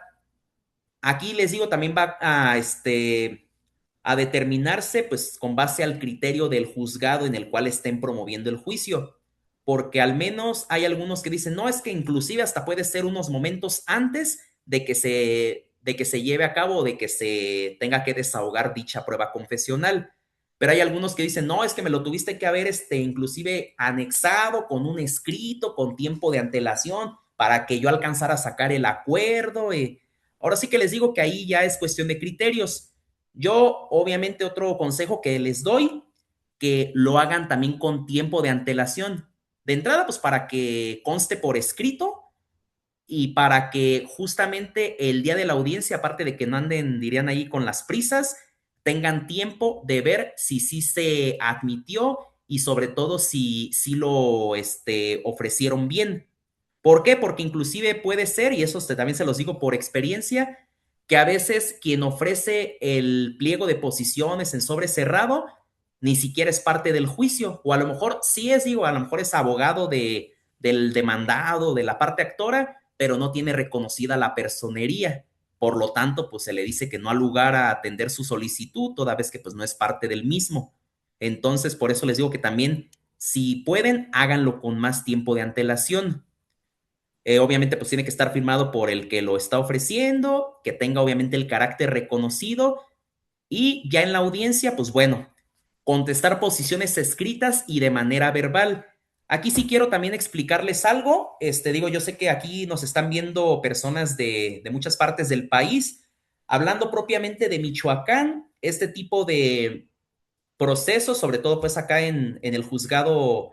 Aquí les digo, también va a determinarse pues con base al criterio del juzgado en el cual estén promoviendo el juicio, porque al menos hay algunos que dicen, no, es que inclusive hasta puede ser unos momentos antes de que se lleve a cabo o de que se tenga que desahogar dicha prueba confesional. Pero hay algunos que dicen, no, es que me lo tuviste que haber inclusive anexado con un escrito, con tiempo de antelación, para que yo alcanzara a sacar el acuerdo. Ahora sí que les digo que ahí ya es cuestión de criterios. Yo, obviamente, otro consejo que les doy, que lo hagan también con tiempo de antelación. De entrada, pues para que conste por escrito y para que justamente el día de la audiencia, aparte de que no anden, dirían ahí, con las prisas, tengan tiempo de ver si sí se admitió y sobre todo si lo ofrecieron bien. ¿Por qué? Porque inclusive puede ser, y eso también se los digo por experiencia, que a veces quien ofrece el pliego de posiciones en sobre cerrado ni siquiera es parte del juicio, o a lo mejor sí es, digo, a lo mejor es abogado del demandado, de la parte actora, pero no tiene reconocida la personería. Por lo tanto, pues se le dice que no ha lugar a atender su solicitud, toda vez que pues no es parte del mismo. Entonces, por eso les digo que también, si pueden, háganlo con más tiempo de antelación. Obviamente, pues tiene que estar firmado por el que lo está ofreciendo, que tenga obviamente el carácter reconocido y ya en la audiencia, pues bueno, contestar posiciones escritas y de manera verbal. Aquí sí quiero también explicarles algo. Digo, yo sé que aquí nos están viendo personas de muchas partes del país. Hablando propiamente de Michoacán, este tipo de procesos, sobre todo pues acá en el juzgado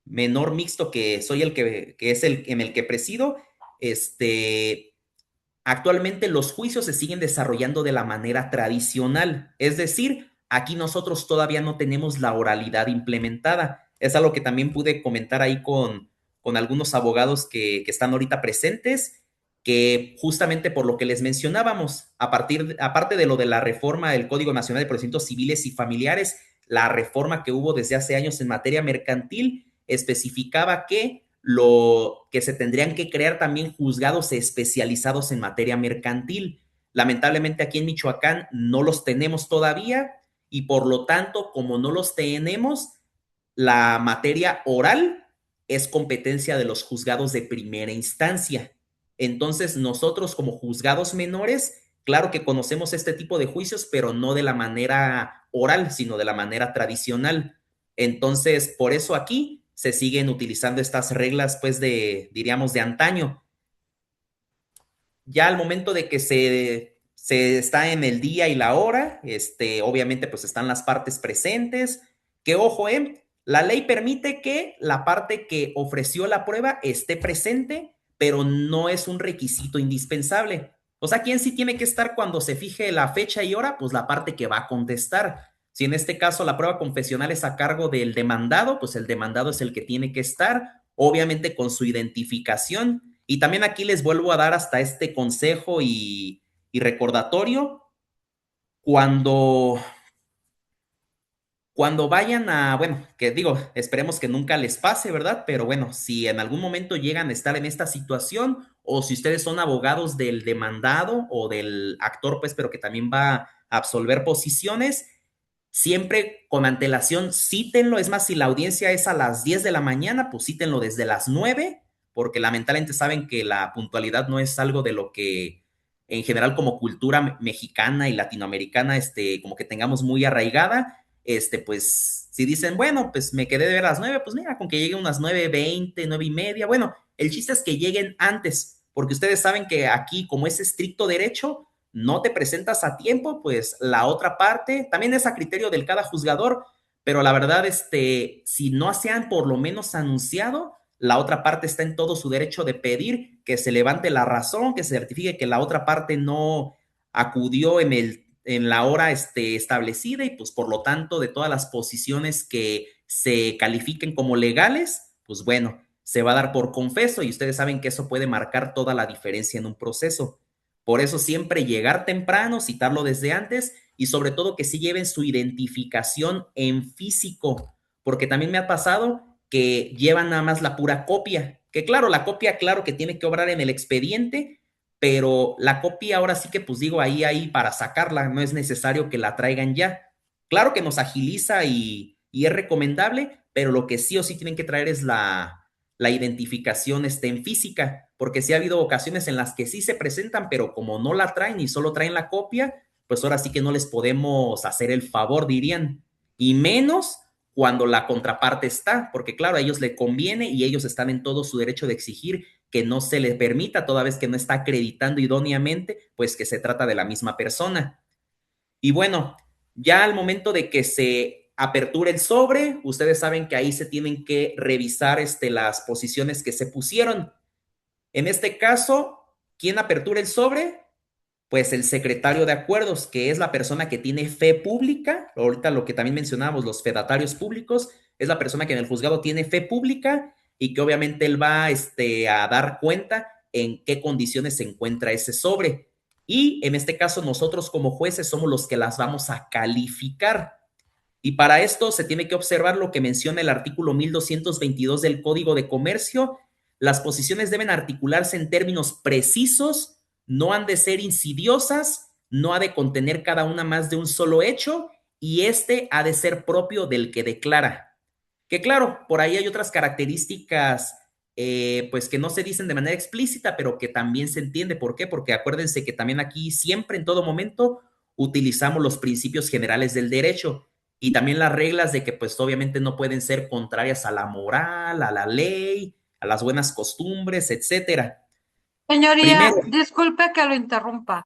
menor mixto, que soy el que es el en el que presido, actualmente los juicios se siguen desarrollando de la manera tradicional, es decir, aquí nosotros todavía no tenemos la oralidad implementada. Es algo que también pude comentar ahí con algunos abogados que están ahorita presentes, que justamente por lo que les mencionábamos, aparte de lo de la reforma del Código Nacional de Procedimientos Civiles y Familiares, la reforma que hubo desde hace años en materia mercantil especificaba que se tendrían que crear también juzgados especializados en materia mercantil. Lamentablemente aquí en Michoacán no los tenemos todavía y por lo tanto, como no los tenemos, la materia oral es competencia de los juzgados de primera instancia. Entonces, nosotros como juzgados menores, claro que conocemos este tipo de juicios, pero no de la manera oral, sino de la manera tradicional. Entonces, por eso aquí se siguen utilizando estas reglas, pues, diríamos, de antaño. Ya al momento de que se está en el día y la hora, obviamente, pues, están las partes presentes, que ojo, la ley permite que la parte que ofreció la prueba esté presente, pero no es un requisito indispensable. O sea, ¿quién sí tiene que estar cuando se fije la fecha y hora? Pues la parte que va a contestar. Si en este caso la prueba confesional es a cargo del demandado, pues el demandado es el que tiene que estar, obviamente con su identificación. Y también aquí les vuelvo a dar hasta este consejo y recordatorio. Cuando vayan bueno, que digo, esperemos que nunca les pase, ¿verdad? Pero bueno, si en algún momento llegan a estar en esta situación o si ustedes son abogados del demandado o del actor, pues, pero que también va a absolver posiciones, siempre con antelación cítenlo. Es más, si la audiencia es a las 10 de la mañana, pues cítenlo desde las 9, porque lamentablemente saben que la puntualidad no es algo de lo que en general como cultura mexicana y latinoamericana, como que tengamos muy arraigada. Pues si dicen, bueno, pues me quedé de ver a las 9, pues mira, con que lleguen unas 9:20, 9:30, bueno, el chiste es que lleguen antes, porque ustedes saben que aquí, como es estricto derecho, no te presentas a tiempo, pues la otra parte, también es a criterio del cada juzgador, pero la verdad, si no se han por lo menos anunciado, la otra parte está en todo su derecho de pedir que se levante la razón, que se certifique que la otra parte no acudió en la hora establecida y pues por lo tanto de todas las posiciones que se califiquen como legales, pues bueno, se va a dar por confeso y ustedes saben que eso puede marcar toda la diferencia en un proceso. Por eso siempre llegar temprano, citarlo desde antes y sobre todo que sí lleven su identificación en físico, porque también me ha pasado que llevan nada más la pura copia, que claro, la copia, claro que tiene que obrar en el expediente, pero la copia ahora sí que pues digo ahí para sacarla, no es necesario que la traigan ya. Claro que nos agiliza y es recomendable, pero lo que sí o sí tienen que traer es la identificación en física, porque sí ha habido ocasiones en las que sí se presentan, pero como no la traen y solo traen la copia, pues ahora sí que no les podemos hacer el favor, dirían, y menos cuando la contraparte está, porque claro, a ellos les conviene y ellos están en todo su derecho de exigir que no se les permita, toda vez que no está acreditando idóneamente, pues que se trata de la misma persona. Y bueno, ya al momento de que se apertura el sobre, ustedes saben que ahí se tienen que revisar las posiciones que se pusieron. En este caso, ¿quién apertura el sobre? Pues el secretario de acuerdos, que es la persona que tiene fe pública. Ahorita lo que también mencionábamos, los fedatarios públicos, es la persona que en el juzgado tiene fe pública y que obviamente él va a dar cuenta en qué condiciones se encuentra ese sobre. Y en este caso, nosotros como jueces somos los que las vamos a calificar. Y para esto se tiene que observar lo que menciona el artículo 1222 del Código de Comercio. Las posiciones deben articularse en términos precisos, no han de ser insidiosas, no ha de contener cada una más de un solo hecho y ha de ser propio del que declara. Que claro, por ahí hay otras características pues que no se dicen de manera explícita, pero que también se entiende. ¿Por qué? Porque acuérdense que también aquí siempre, en todo momento, utilizamos los principios generales del derecho y también las reglas de que pues obviamente no pueden ser contrarias a la moral, a la ley, a las buenas costumbres, etcétera. Señoría, Primero, disculpe que lo interrumpa.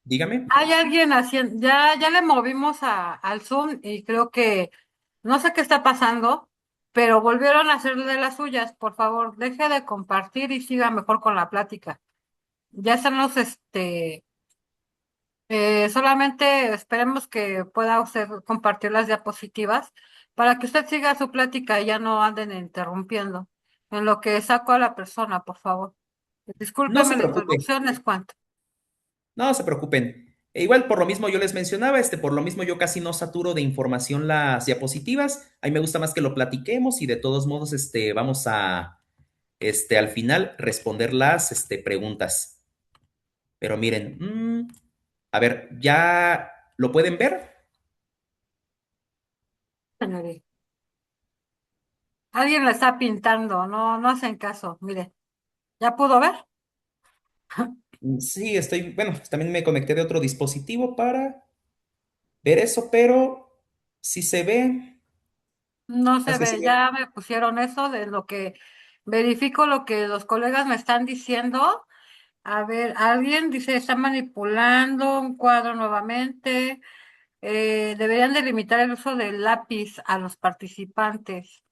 dígame. Hay alguien haciendo, ya le movimos al Zoom y creo que no sé qué está pasando, pero volvieron a hacer de las suyas. Por favor, deje de compartir y siga mejor con la plática. Ya están solamente esperemos que pueda usted compartir las diapositivas para que usted siga su plática y ya no anden interrumpiendo. En lo que saco a la persona, por favor. No se Discúlpeme la preocupe. interrupción, es cuanto. No se preocupen. Igual por lo mismo yo les mencionaba, por lo mismo yo casi no saturo de información las diapositivas. A mí me gusta más que lo platiquemos y de todos modos, vamos a, al final responder las, preguntas. Pero miren, A ver, ¿ya lo pueden ver? Alguien la está pintando, no hacen caso. Mire, ¿ya pudo ver? Sí, bueno, también me conecté de otro dispositivo para ver eso, pero si se ve, No se es que se ve, ve. ya me pusieron eso de lo que verifico lo que los colegas me están diciendo. A ver, alguien dice, está manipulando un cuadro nuevamente. Deberían de limitar el uso del lápiz a los participantes.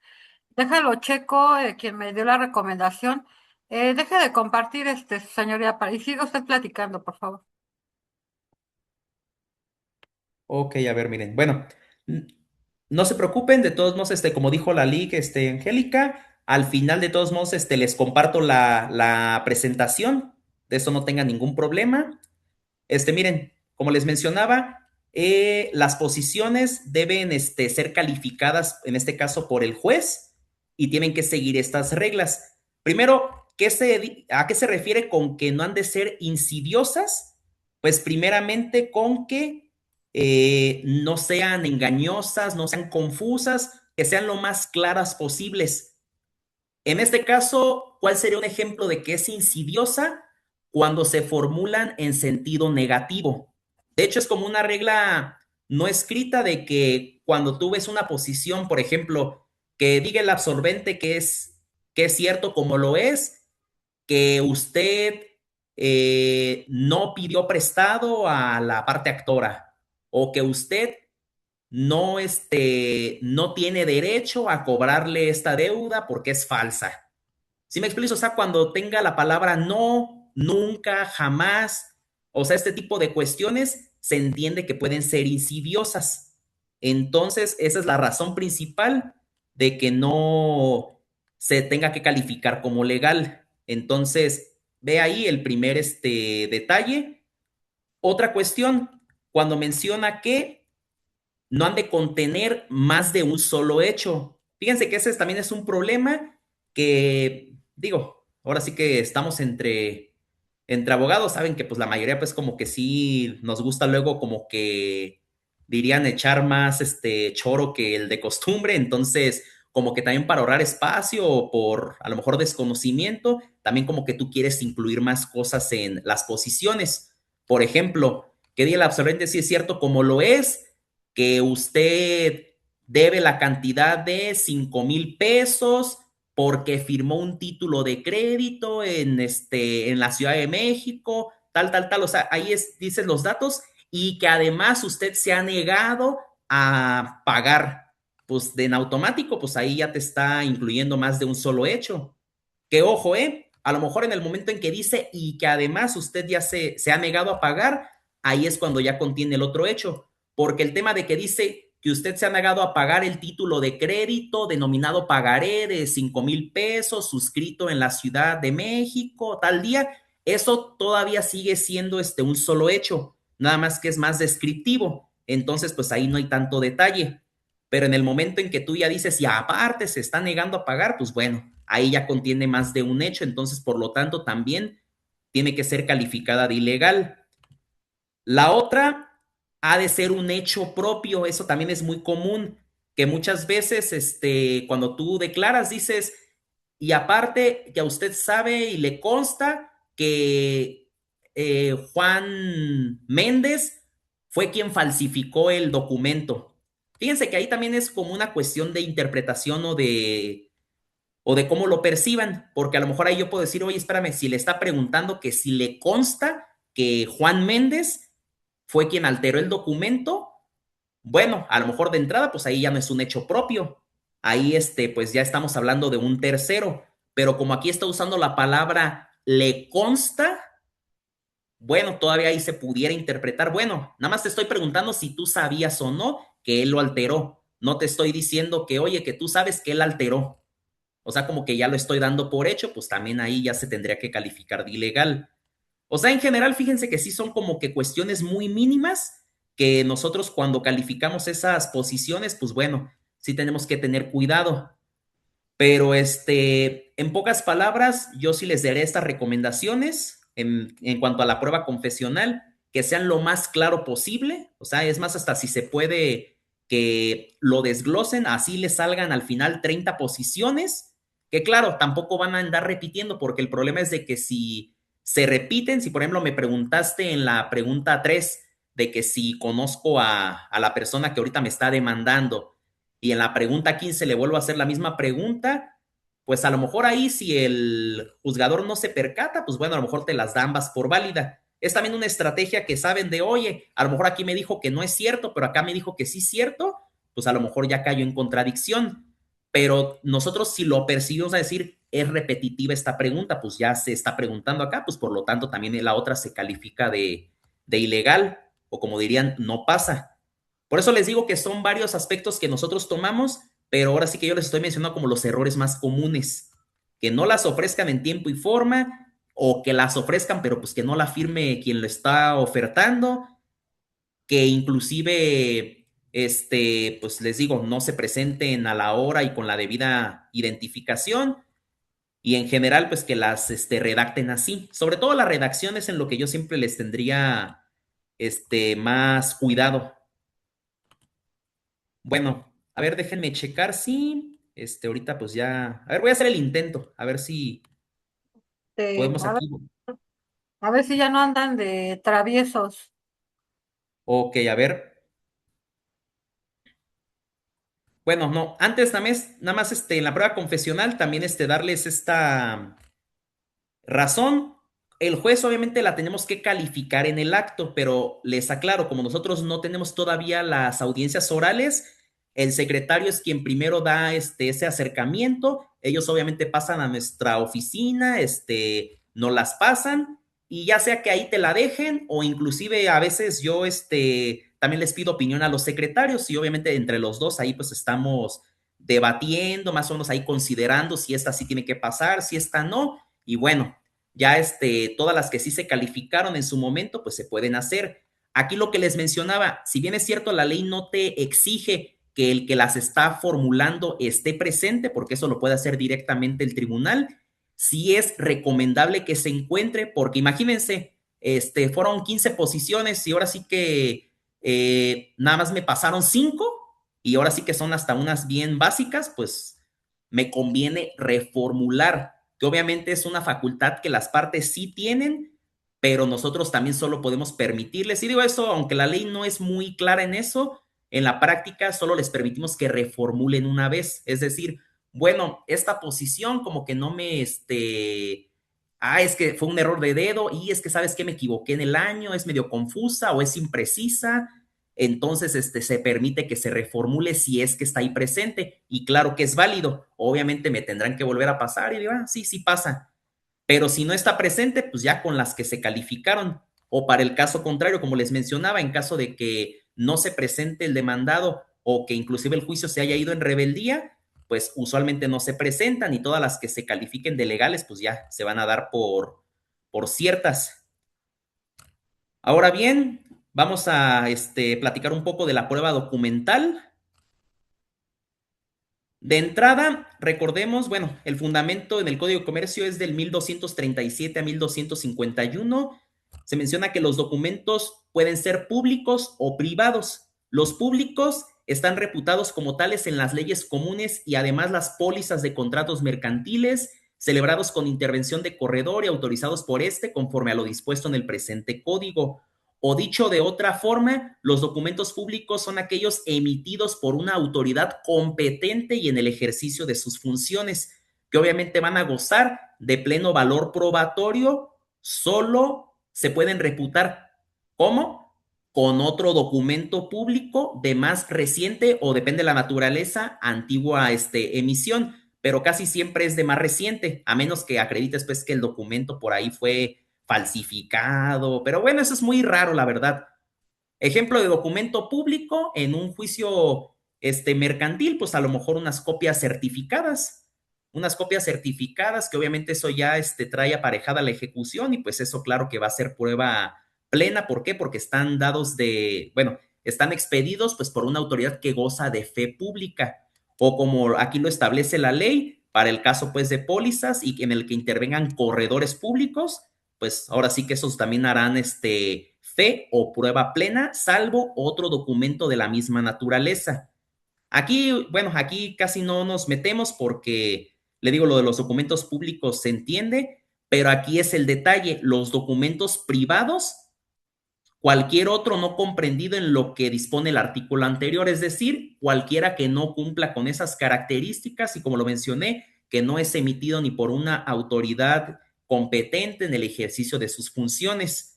Déjalo checo, quien me dio la recomendación. Deje de compartir, señoría, y siga usted platicando, por favor. Ok, a ver, miren. Bueno, n- no se preocupen, de todos modos, como dijo la Lic, Angélica, al final de todos modos, les comparto la presentación. De eso no tengan ningún problema. Miren, como les mencionaba, las posiciones deben ser calificadas, en este caso, por el juez y tienen que seguir estas reglas. Primero, ¿a qué se refiere con que no han de ser insidiosas? Pues primeramente con que no sean engañosas, no sean confusas, que sean lo más claras posibles. En este caso, ¿cuál sería un ejemplo de que es insidiosa? Cuando se formulan en sentido negativo. De hecho, es como una regla no escrita de que cuando tú ves una posición, por ejemplo, que diga el absorbente que es cierto como lo es, que usted no pidió prestado a la parte actora o que usted no tiene derecho a cobrarle esta deuda porque es falsa. ¿Sí me explico? O sea, cuando tenga la palabra no, nunca, jamás, o sea, este tipo de cuestiones se entiende que pueden ser insidiosas. Entonces, esa es la razón principal de que no se tenga que calificar como legal. Entonces, ve ahí el primer detalle. Otra cuestión, cuando menciona que no han de contener más de un solo hecho. Fíjense que ese también es un problema que, digo, ahora sí que estamos entre abogados, saben que pues la mayoría pues como que sí nos gusta luego como que dirían echar más choro que el de costumbre, entonces como que también para ahorrar espacio o por a lo mejor desconocimiento, también como que tú quieres incluir más cosas en las posiciones. Por ejemplo, que diga el absorbente si es cierto como lo es, que usted debe la cantidad de 5,000 pesos porque firmó un título de crédito en la Ciudad de México, tal. O sea, ahí dicen los datos y que además usted se ha negado a pagar. Pues de en automático, pues ahí ya te está incluyendo más de un solo hecho. Que ojo, a lo mejor en el momento en que dice y que además usted ya se ha negado a pagar, ahí es cuando ya contiene el otro hecho. Porque el tema de que dice que usted se ha negado a pagar el título de crédito denominado pagaré de 5,000 pesos suscrito en la Ciudad de México tal día, eso todavía sigue siendo un solo hecho, nada más que es más descriptivo. Entonces, pues ahí no hay tanto detalle. Pero en el momento en que tú ya dices, y aparte se está negando a pagar, pues bueno, ahí ya contiene más de un hecho, entonces por lo tanto también tiene que ser calificada de ilegal. La otra ha de ser un hecho propio, eso también es muy común, que muchas veces cuando tú declaras dices, y aparte que a usted sabe y le consta que Juan Méndez fue quien falsificó el documento. Fíjense que ahí también es como una cuestión de interpretación o de cómo lo perciban, porque a lo mejor ahí yo puedo decir, oye, espérame, si le está preguntando que si le consta que Juan Méndez fue quien alteró el documento, bueno, a lo mejor de entrada, pues ahí ya no es un hecho propio. Ahí, pues ya estamos hablando de un tercero. Pero como aquí está usando la palabra le consta, bueno, todavía ahí se pudiera interpretar. Bueno, nada más te estoy preguntando si tú sabías o no que él lo alteró. No te estoy diciendo que, oye, que tú sabes que él alteró. O sea, como que ya lo estoy dando por hecho, pues también ahí ya se tendría que calificar de ilegal. O sea, en general, fíjense que sí son como que cuestiones muy mínimas que nosotros cuando calificamos esas posiciones, pues bueno, sí tenemos que tener cuidado. Pero en pocas palabras, yo sí les daré estas recomendaciones en cuanto a la prueba confesional, que sean lo más claro posible, o sea, es más, hasta si se puede que lo desglosen, así le salgan al final 30 posiciones, que claro, tampoco van a andar repitiendo, porque el problema es de que si se repiten, si por ejemplo me preguntaste en la pregunta 3 de que si conozco a la persona que ahorita me está demandando, y en la pregunta 15 le vuelvo a hacer la misma pregunta, pues a lo mejor ahí si el juzgador no se percata, pues bueno, a lo mejor te las da ambas por válida. Es también una estrategia que saben de, oye, a lo mejor aquí me dijo que no es cierto, pero acá me dijo que sí es cierto, pues a lo mejor ya cayó en contradicción. Pero nosotros si lo percibimos a decir, es repetitiva esta pregunta, pues ya se está preguntando acá, pues por lo tanto también la otra se califica de ilegal, o como dirían, no pasa. Por eso les digo que son varios aspectos que nosotros tomamos, pero ahora sí que yo les estoy mencionando como los errores más comunes, que no las ofrezcan en tiempo y forma, o que las ofrezcan, pero pues que no la firme quien lo está ofertando, que inclusive, pues les digo, no se presenten a la hora y con la debida identificación, y en general, pues que las redacten así. Sobre todo las redacciones en lo que yo siempre les tendría más cuidado. Bueno, a ver, déjenme checar si, ahorita pues ya, a ver, voy a hacer el intento, a ver si podemos A ver, aquí. a ver si ya no andan de traviesos. Ok, a ver. Bueno, no, antes nada más en la prueba confesional también darles esta razón. El juez obviamente la tenemos que calificar en el acto, pero les aclaro, como nosotros no tenemos todavía las audiencias orales, el secretario es quien primero da ese acercamiento. Ellos obviamente pasan a nuestra oficina, nos las pasan y ya sea que ahí te la dejen o inclusive a veces yo también les pido opinión a los secretarios y obviamente entre los dos ahí pues estamos debatiendo, más o menos ahí considerando si esta sí tiene que pasar, si esta no. Y bueno, ya todas las que sí se calificaron en su momento, pues se pueden hacer. Aquí lo que les mencionaba, si bien es cierto, la ley no te exige que el que las está formulando esté presente, porque eso lo puede hacer directamente el tribunal, sí es recomendable que se encuentre, porque imagínense, fueron 15 posiciones y ahora sí que nada más me pasaron 5 y ahora sí que son hasta unas bien básicas, pues me conviene reformular, que obviamente es una facultad que las partes sí tienen, pero nosotros también solo podemos permitirles, y digo eso, aunque la ley no es muy clara en eso, en la práctica solo les permitimos que reformulen una vez, es decir, bueno, esta posición como que no me, es que fue un error de dedo y es que sabes que me equivoqué en el año, es medio confusa o es imprecisa, entonces se permite que se reformule si es que está ahí presente y claro que es válido, obviamente me tendrán que volver a pasar y digo, sí, sí pasa, pero si no está presente, pues ya con las que se calificaron o para el caso contrario, como les mencionaba, en caso de que no se presente el demandado o que inclusive el juicio se haya ido en rebeldía, pues usualmente no se presentan y todas las que se califiquen de legales, pues ya se van a dar por ciertas. Ahora bien, vamos a platicar un poco de la prueba documental. De entrada, recordemos, bueno, el fundamento en el Código de Comercio es del 1237 a 1251. Se menciona que los documentos pueden ser públicos o privados. Los públicos están reputados como tales en las leyes comunes y además las pólizas de contratos mercantiles celebrados con intervención de corredor y autorizados por conforme a lo dispuesto en el presente código. O dicho de otra forma, los documentos públicos son aquellos emitidos por una autoridad competente y en el ejercicio de sus funciones, que obviamente van a gozar de pleno valor probatorio, solo se pueden reputar como con otro documento público de más reciente o depende de la naturaleza, antigua emisión, pero casi siempre es de más reciente, a menos que acredites pues que el documento por ahí fue falsificado, pero bueno, eso es muy raro, la verdad. Ejemplo de documento público en un juicio mercantil, pues a lo mejor unas copias certificadas que obviamente eso ya trae aparejada la ejecución y pues eso claro que va a ser prueba plena. ¿Por qué? Porque están dados están expedidos pues por una autoridad que goza de fe pública o como aquí lo establece la ley para el caso pues de pólizas y en el que intervengan corredores públicos, pues ahora sí que esos también harán fe fe o prueba plena, salvo otro documento de la misma naturaleza. Aquí, bueno, aquí casi no nos metemos porque, le digo, lo de los documentos públicos se entiende, pero aquí es el detalle, los documentos privados, cualquier otro no comprendido en lo que dispone el artículo anterior, es decir, cualquiera que no cumpla con esas características y como lo mencioné, que no es emitido ni por una autoridad competente en el ejercicio de sus funciones.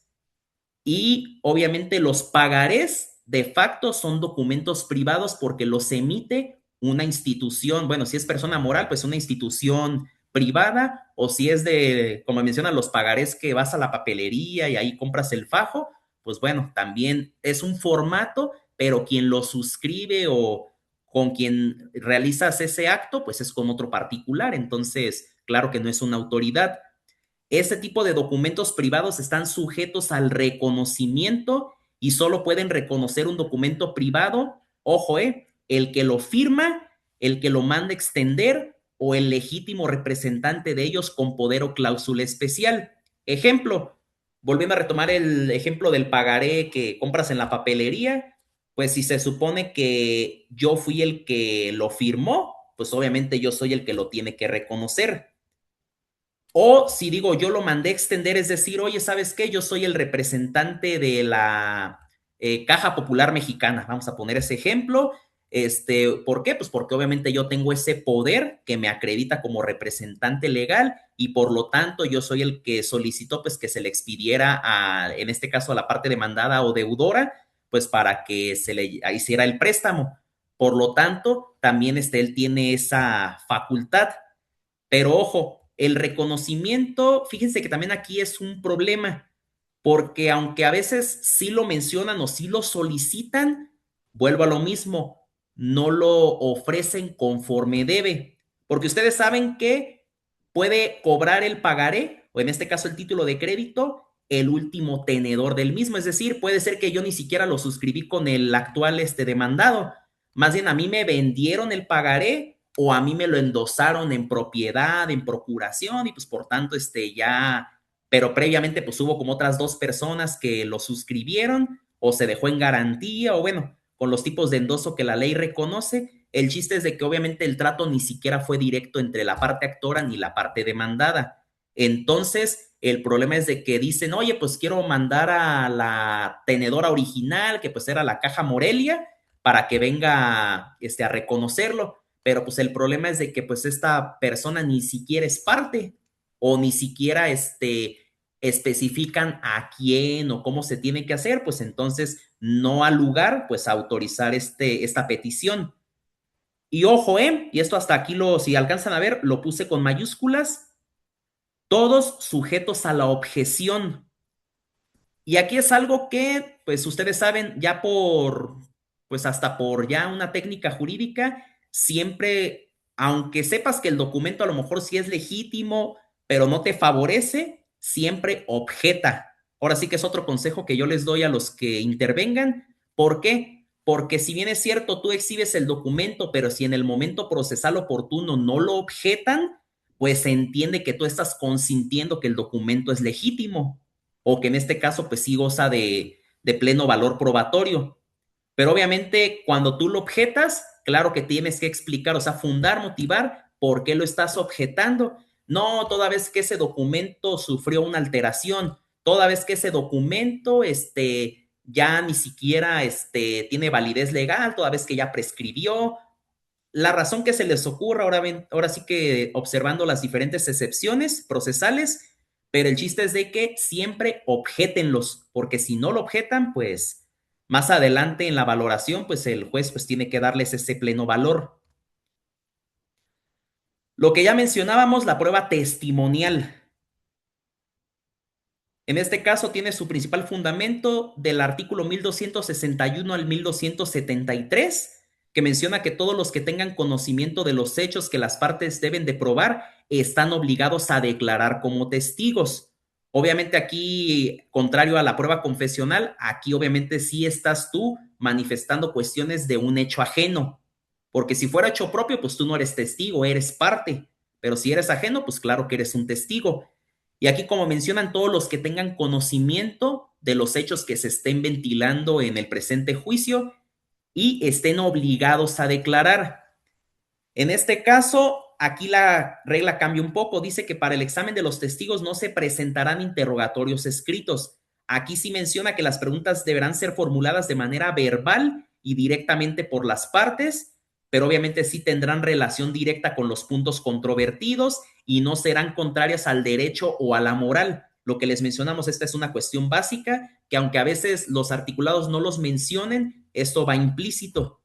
Y obviamente los pagarés de facto son documentos privados porque los emite una institución, bueno, si es persona moral, pues una institución privada, o si es de, como mencionan, los pagarés que vas a la papelería y ahí compras el fajo, pues bueno, también es un formato, pero quien lo suscribe o con quien realizas ese acto, pues es con otro particular, entonces, claro que no es una autoridad. Este tipo de documentos privados están sujetos al reconocimiento y solo pueden reconocer un documento privado, ojo, el que lo firma, el que lo manda extender o el legítimo representante de ellos con poder o cláusula especial. Ejemplo, volviendo a retomar el ejemplo del pagaré que compras en la papelería, pues si se supone que yo fui el que lo firmó, pues obviamente yo soy el que lo tiene que reconocer. O si digo, yo lo mandé extender, es decir, oye, ¿sabes qué? Yo soy el representante de la Caja Popular Mexicana. Vamos a poner ese ejemplo. ¿Por qué? Pues porque obviamente yo tengo ese poder que me acredita como representante legal y por lo tanto yo soy el que solicitó pues que se le expidiera en este caso a la parte demandada o deudora, pues para que se le hiciera el préstamo. Por lo tanto, también él tiene esa facultad. Pero ojo, el reconocimiento, fíjense que también aquí es un problema, porque aunque a veces sí lo mencionan o sí lo solicitan, vuelvo a lo mismo, no lo ofrecen conforme debe, porque ustedes saben que puede cobrar el pagaré, o en este caso el título de crédito, el último tenedor del mismo, es decir, puede ser que yo ni siquiera lo suscribí con el actual demandado, más bien a mí me vendieron el pagaré o a mí me lo endosaron en propiedad, en procuración, y pues por tanto, ya, pero previamente pues hubo como otras dos personas que lo suscribieron o se dejó en garantía o bueno, con los tipos de endoso que la ley reconoce. El chiste es de que obviamente el trato ni siquiera fue directo entre la parte actora ni la parte demandada. Entonces, el problema es de que dicen, oye, pues quiero mandar a la tenedora original, que pues era la Caja Morelia, para que venga a reconocerlo, pero pues el problema es de que pues esta persona ni siquiera es parte o ni siquiera especifican a quién o cómo se tiene que hacer, pues entonces no ha lugar pues a autorizar esta petición. Y ojo, y esto hasta aquí si alcanzan a ver, lo puse con mayúsculas, todos sujetos a la objeción. Y aquí es algo que, pues ustedes saben, ya pues hasta por ya una técnica jurídica, siempre, aunque sepas que el documento a lo mejor sí es legítimo, pero no te favorece, siempre objeta. Ahora sí que es otro consejo que yo les doy a los que intervengan. ¿Por qué? Porque si bien es cierto, tú exhibes el documento, pero si en el momento procesal oportuno no lo objetan, pues se entiende que tú estás consintiendo que el documento es legítimo o que en este caso pues sí goza de pleno valor probatorio. Pero obviamente cuando tú lo objetas, claro que tienes que explicar, o sea, fundar, motivar por qué lo estás objetando. No, toda vez que ese documento sufrió una alteración, toda vez que ese documento ya ni siquiera tiene validez legal, toda vez que ya prescribió. La razón que se les ocurra, ahora sí que observando las diferentes excepciones procesales, pero el chiste es de que siempre objétenlos, porque si no lo objetan, pues más adelante en la valoración, pues el juez pues tiene que darles ese pleno valor. Lo que ya mencionábamos, la prueba testimonial. En este caso tiene su principal fundamento del artículo 1261 al 1273, que menciona que todos los que tengan conocimiento de los hechos que las partes deben de probar están obligados a declarar como testigos. Obviamente aquí, contrario a la prueba confesional, aquí obviamente sí estás tú manifestando cuestiones de un hecho ajeno, porque si fuera hecho propio, pues tú no eres testigo, eres parte, pero si eres ajeno, pues claro que eres un testigo. Y aquí, como mencionan, todos los que tengan conocimiento de los hechos que se estén ventilando en el presente juicio y estén obligados a declarar. En este caso, aquí la regla cambia un poco. Dice que para el examen de los testigos no se presentarán interrogatorios escritos. Aquí sí menciona que las preguntas deberán ser formuladas de manera verbal y directamente por las partes, pero obviamente sí tendrán relación directa con los puntos controvertidos y no serán contrarias al derecho o a la moral. Lo que les mencionamos, esta es una cuestión básica, que aunque a veces los articulados no los mencionen, esto va implícito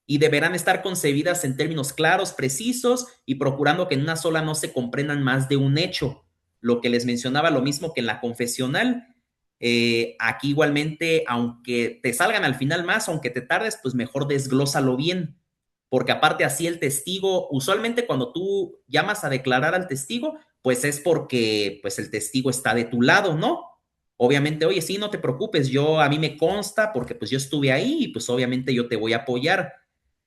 y deberán estar concebidas en términos claros, precisos y procurando que en una sola no se comprendan más de un hecho. Lo que les mencionaba, lo mismo que en la confesional. Aquí igualmente, aunque te salgan al final más, aunque te tardes, pues mejor desglósalo bien, porque aparte así el testigo, usualmente cuando tú llamas a declarar al testigo, pues es porque pues el testigo está de tu lado, ¿no? Obviamente, oye, sí, no te preocupes, a mí me consta porque pues yo estuve ahí y pues obviamente yo te voy a apoyar.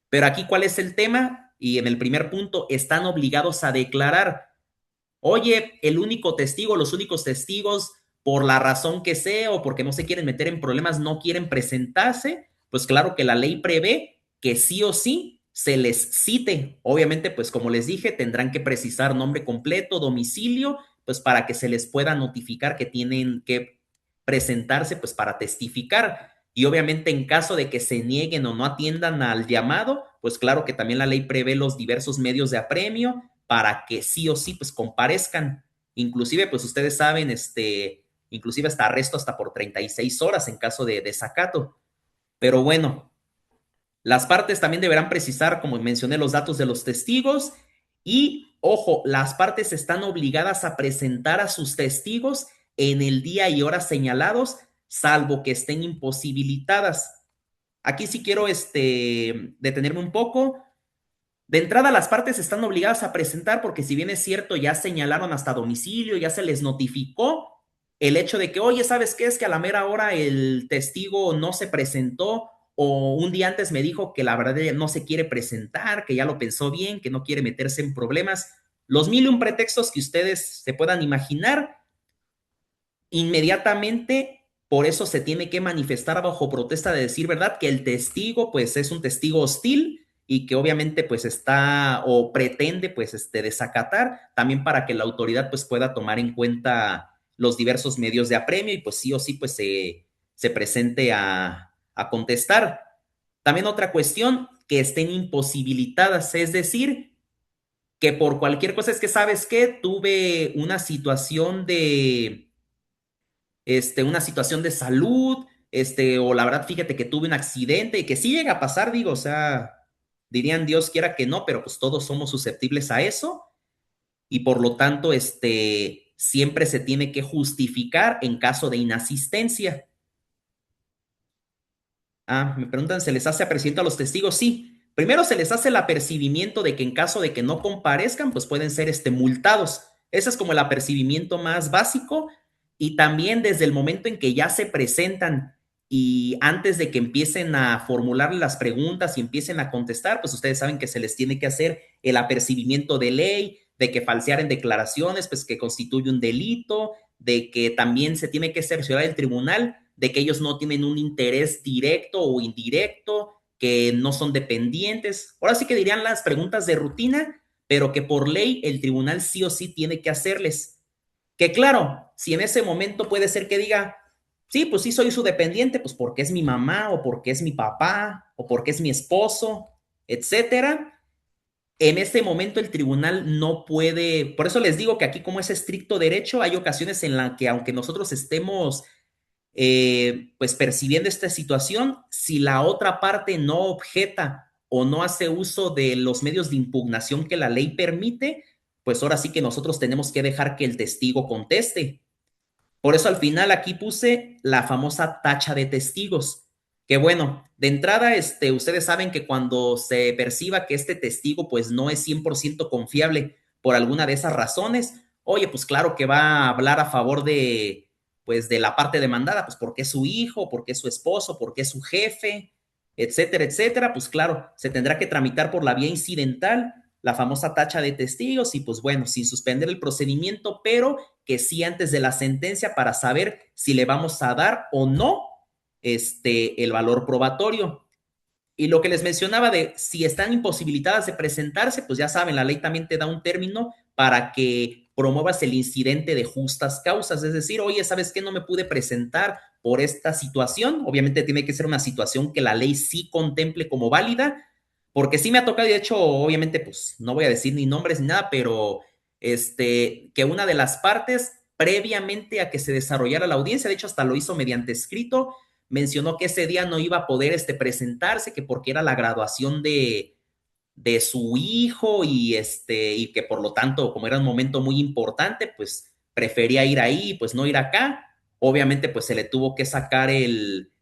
Pero aquí, ¿cuál es el tema? Y en el primer punto, están obligados a declarar. Oye, el único testigo, los únicos testigos, por la razón que sea o porque no se quieren meter en problemas, no quieren presentarse, pues claro que la ley prevé que sí o sí se les cite. Obviamente, pues como les dije, tendrán que precisar nombre completo, domicilio, pues para que se les pueda notificar que tienen que presentarse, pues para testificar. Y obviamente en caso de que se nieguen o no atiendan al llamado, pues claro que también la ley prevé los diversos medios de apremio para que sí o sí pues comparezcan. Inclusive pues ustedes saben, inclusive hasta arresto hasta por 36 horas en caso de desacato. Pero bueno, las partes también deberán precisar, como mencioné, los datos de los testigos y, ojo, las partes están obligadas a presentar a sus testigos en el día y hora señalados, salvo que estén imposibilitadas. Aquí sí quiero detenerme un poco. De entrada, las partes están obligadas a presentar porque si bien es cierto, ya señalaron hasta domicilio, ya se les notificó el hecho de que, oye, ¿sabes qué? Es que a la mera hora el testigo no se presentó o un día antes me dijo que la verdad ella no se quiere presentar, que ya lo pensó bien, que no quiere meterse en problemas. Los mil y un pretextos que ustedes se puedan imaginar, inmediatamente por eso se tiene que manifestar bajo protesta de decir verdad que el testigo pues es un testigo hostil y que obviamente pues está o pretende pues desacatar también para que la autoridad pues pueda tomar en cuenta los diversos medios de apremio y pues sí o sí pues se presente a contestar. También otra cuestión, que estén imposibilitadas, es decir, que por cualquier cosa es que sabes que tuve una situación una situación de salud, o la verdad, fíjate que tuve un accidente y que sí llega a pasar, digo, o sea, dirían Dios quiera que no, pero pues todos somos susceptibles a eso y por lo tanto, siempre se tiene que justificar en caso de inasistencia. Me preguntan, ¿se les hace apercibimiento a los testigos? Sí. Primero se les hace el apercibimiento de que en caso de que no comparezcan, pues pueden ser multados. Ese es como el apercibimiento más básico. Y también desde el momento en que ya se presentan y antes de que empiecen a formular las preguntas y empiecen a contestar, pues ustedes saben que se les tiene que hacer el apercibimiento de ley, de que falsear en declaraciones, pues que constituye un delito, de que también se tiene que cerciorar el tribunal de que ellos no tienen un interés directo o indirecto, que no son dependientes. Ahora sí que dirían las preguntas de rutina, pero que por ley el tribunal sí o sí tiene que hacerles. Que claro, si en ese momento puede ser que diga, sí, pues sí soy su dependiente, pues porque es mi mamá o porque es mi papá o porque es mi esposo, etcétera. En este momento el tribunal no puede, por eso les digo que aquí como es estricto derecho, hay ocasiones en las que aunque nosotros estemos pues percibiendo esta situación, si la otra parte no objeta o no hace uso de los medios de impugnación que la ley permite, pues ahora sí que nosotros tenemos que dejar que el testigo conteste. Por eso al final aquí puse la famosa tacha de testigos, que bueno, de entrada ustedes saben que cuando se perciba que este testigo pues no es 100% confiable por alguna de esas razones, oye, pues claro que va a hablar a favor pues de la parte demandada, pues porque es su hijo, porque es su esposo, porque es su jefe, etcétera, etcétera, pues claro, se tendrá que tramitar por la vía incidental la famosa tacha de testigos y pues bueno, sin suspender el procedimiento, pero que sí antes de la sentencia para saber si le vamos a dar o no el valor probatorio. Y lo que les mencionaba de si están imposibilitadas de presentarse, pues ya saben, la ley también te da un término para que promuevas el incidente de justas causas, es decir, oye, ¿sabes qué? No me pude presentar por esta situación, obviamente tiene que ser una situación que la ley sí contemple como válida, porque sí me ha tocado, y de hecho, obviamente, pues no voy a decir ni nombres ni nada, pero que una de las partes, previamente a que se desarrollara la audiencia, de hecho, hasta lo hizo mediante escrito, mencionó que ese día no iba a poder presentarse, que porque era la graduación de su hijo y que por lo tanto, como era un momento muy importante, pues prefería ir ahí, pues no ir acá. Obviamente, pues se le tuvo que sacar el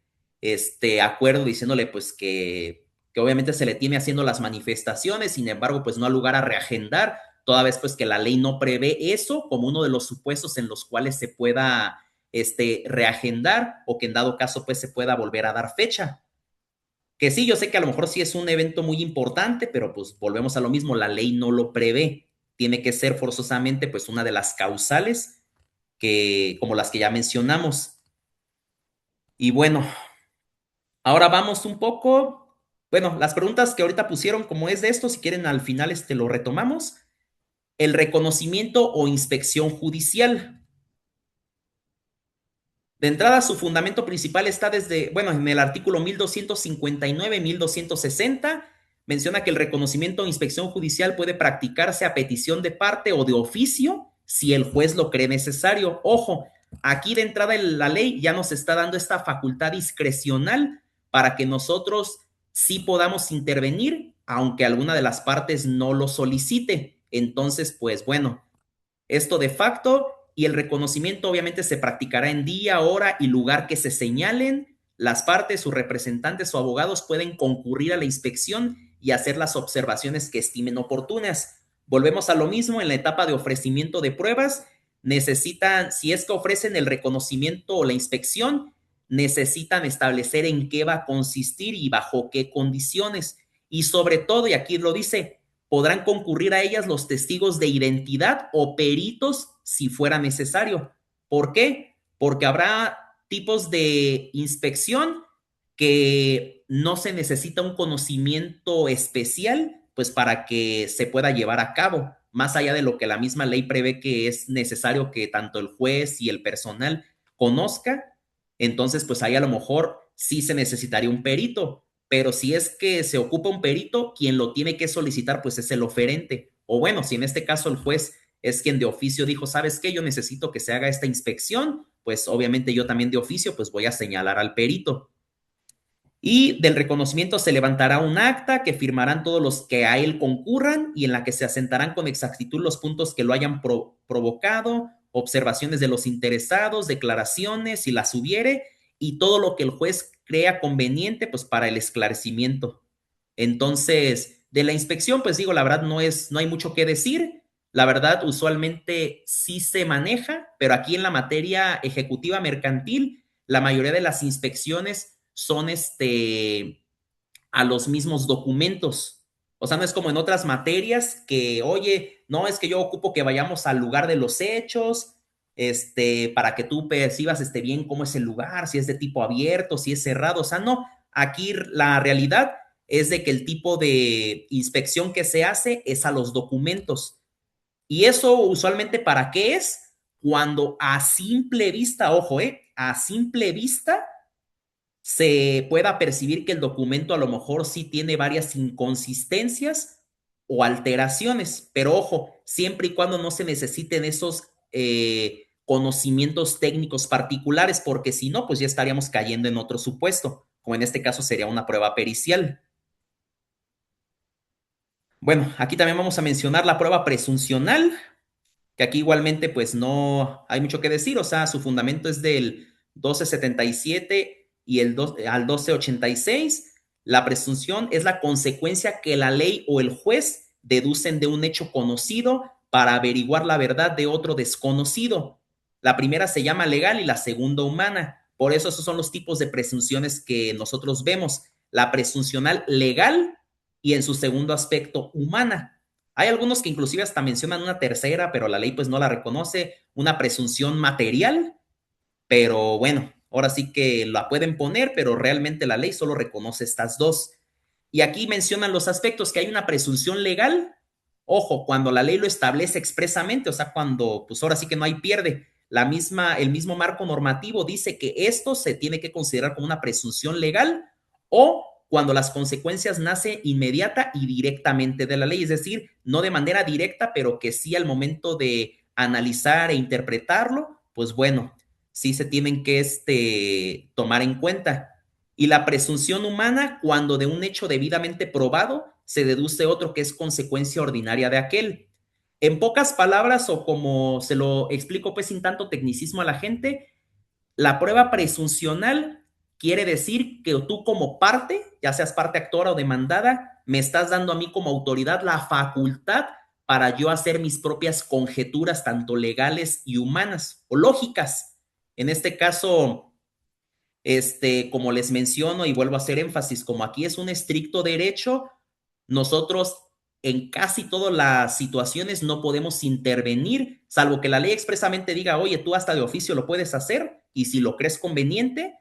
acuerdo diciéndole pues que obviamente se le tiene haciendo las manifestaciones, sin embargo, pues no ha lugar a reagendar, toda vez pues que la ley no prevé eso como uno de los supuestos en los cuales se pueda reagendar o que en dado caso pues se pueda volver a dar fecha. Que sí, yo sé que a lo mejor sí es un evento muy importante, pero pues volvemos a lo mismo, la ley no lo prevé. Tiene que ser forzosamente pues una de las causales que, como las que ya mencionamos. Y bueno, ahora vamos un poco, bueno, las preguntas que ahorita pusieron, como es de esto, si quieren al final lo retomamos. El reconocimiento o inspección judicial. De entrada, su fundamento principal está desde, bueno, en el artículo 1259, 1260, menciona que el reconocimiento o inspección judicial puede practicarse a petición de parte o de oficio si el juez lo cree necesario. Ojo, aquí de entrada la ley ya nos está dando esta facultad discrecional para que nosotros sí podamos intervenir, aunque alguna de las partes no lo solicite. Entonces, pues bueno, esto de facto y el reconocimiento obviamente se practicará en día, hora y lugar que se señalen. Las partes, sus representantes o abogados pueden concurrir a la inspección y hacer las observaciones que estimen oportunas. Volvemos a lo mismo en la etapa de ofrecimiento de pruebas. Necesitan, si es que ofrecen el reconocimiento o la inspección, necesitan establecer en qué va a consistir y bajo qué condiciones. Y sobre todo, y aquí lo dice, podrán concurrir a ellas los testigos de identidad o peritos si fuera necesario. ¿Por qué? Porque habrá tipos de inspección que no se necesita un conocimiento especial, pues para que se pueda llevar a cabo, más allá de lo que la misma ley prevé que es necesario que tanto el juez y el personal conozca. Entonces, pues ahí a lo mejor sí se necesitaría un perito, pero si es que se ocupa un perito, quien lo tiene que solicitar pues es el oferente. O bueno, si en este caso el juez es quien de oficio dijo, ¿sabes qué? Yo necesito que se haga esta inspección, pues obviamente yo también de oficio pues voy a señalar al perito. Y del reconocimiento se levantará un acta que firmarán todos los que a él concurran y en la que se asentarán con exactitud los puntos que lo hayan provocado, observaciones de los interesados, declaraciones, si las hubiere, y todo lo que el juez crea conveniente, pues para el esclarecimiento. Entonces, de la inspección, pues digo, la verdad no hay mucho que decir. La verdad, usualmente sí se maneja, pero aquí en la materia ejecutiva mercantil, la mayoría de las inspecciones son a los mismos documentos. O sea, no es como en otras materias que, oye, no, es que yo ocupo que vayamos al lugar de los hechos, para que tú percibas bien cómo es el lugar, si es de tipo abierto, si es cerrado. O sea, no, aquí la realidad es de que el tipo de inspección que se hace es a los documentos. Y eso usualmente, ¿para qué es? Cuando a simple vista, ojo, a simple vista, se pueda percibir que el documento a lo mejor sí tiene varias inconsistencias o alteraciones, pero ojo, siempre y cuando no se necesiten esos conocimientos técnicos particulares, porque si no, pues ya estaríamos cayendo en otro supuesto, como en este caso sería una prueba pericial. Bueno, aquí también vamos a mencionar la prueba presuncional, que aquí igualmente pues no hay mucho que decir, o sea, su fundamento es del 1277 y al 1286. La presunción es la consecuencia que la ley o el juez deducen de un hecho conocido para averiguar la verdad de otro desconocido. La primera se llama legal y la segunda humana. Por eso esos son los tipos de presunciones que nosotros vemos. La presuncional legal y en su segundo aspecto humana. Hay algunos que inclusive hasta mencionan una tercera, pero la ley pues no la reconoce, una presunción material, pero bueno, ahora sí que la pueden poner, pero realmente la ley solo reconoce estas dos. Y aquí mencionan los aspectos, que hay una presunción legal, ojo, cuando la ley lo establece expresamente, o sea, cuando pues ahora sí que no hay pierde, el mismo marco normativo dice que esto se tiene que considerar como una presunción legal o cuando las consecuencias nacen inmediata y directamente de la ley, es decir, no de manera directa, pero que sí al momento de analizar e interpretarlo, pues bueno, sí se tienen que tomar en cuenta. Y la presunción humana, cuando de un hecho debidamente probado se deduce otro que es consecuencia ordinaria de aquel. En pocas palabras, o como se lo explico pues sin tanto tecnicismo a la gente, la prueba presuncional quiere decir que tú como parte, ya seas parte actora o demandada, me estás dando a mí como autoridad la facultad para yo hacer mis propias conjeturas, tanto legales y humanas o lógicas. En este caso, como les menciono y vuelvo a hacer énfasis, como aquí es un estricto derecho, nosotros en casi todas las situaciones no podemos intervenir, salvo que la ley expresamente diga, oye, tú hasta de oficio lo puedes hacer y si lo crees conveniente,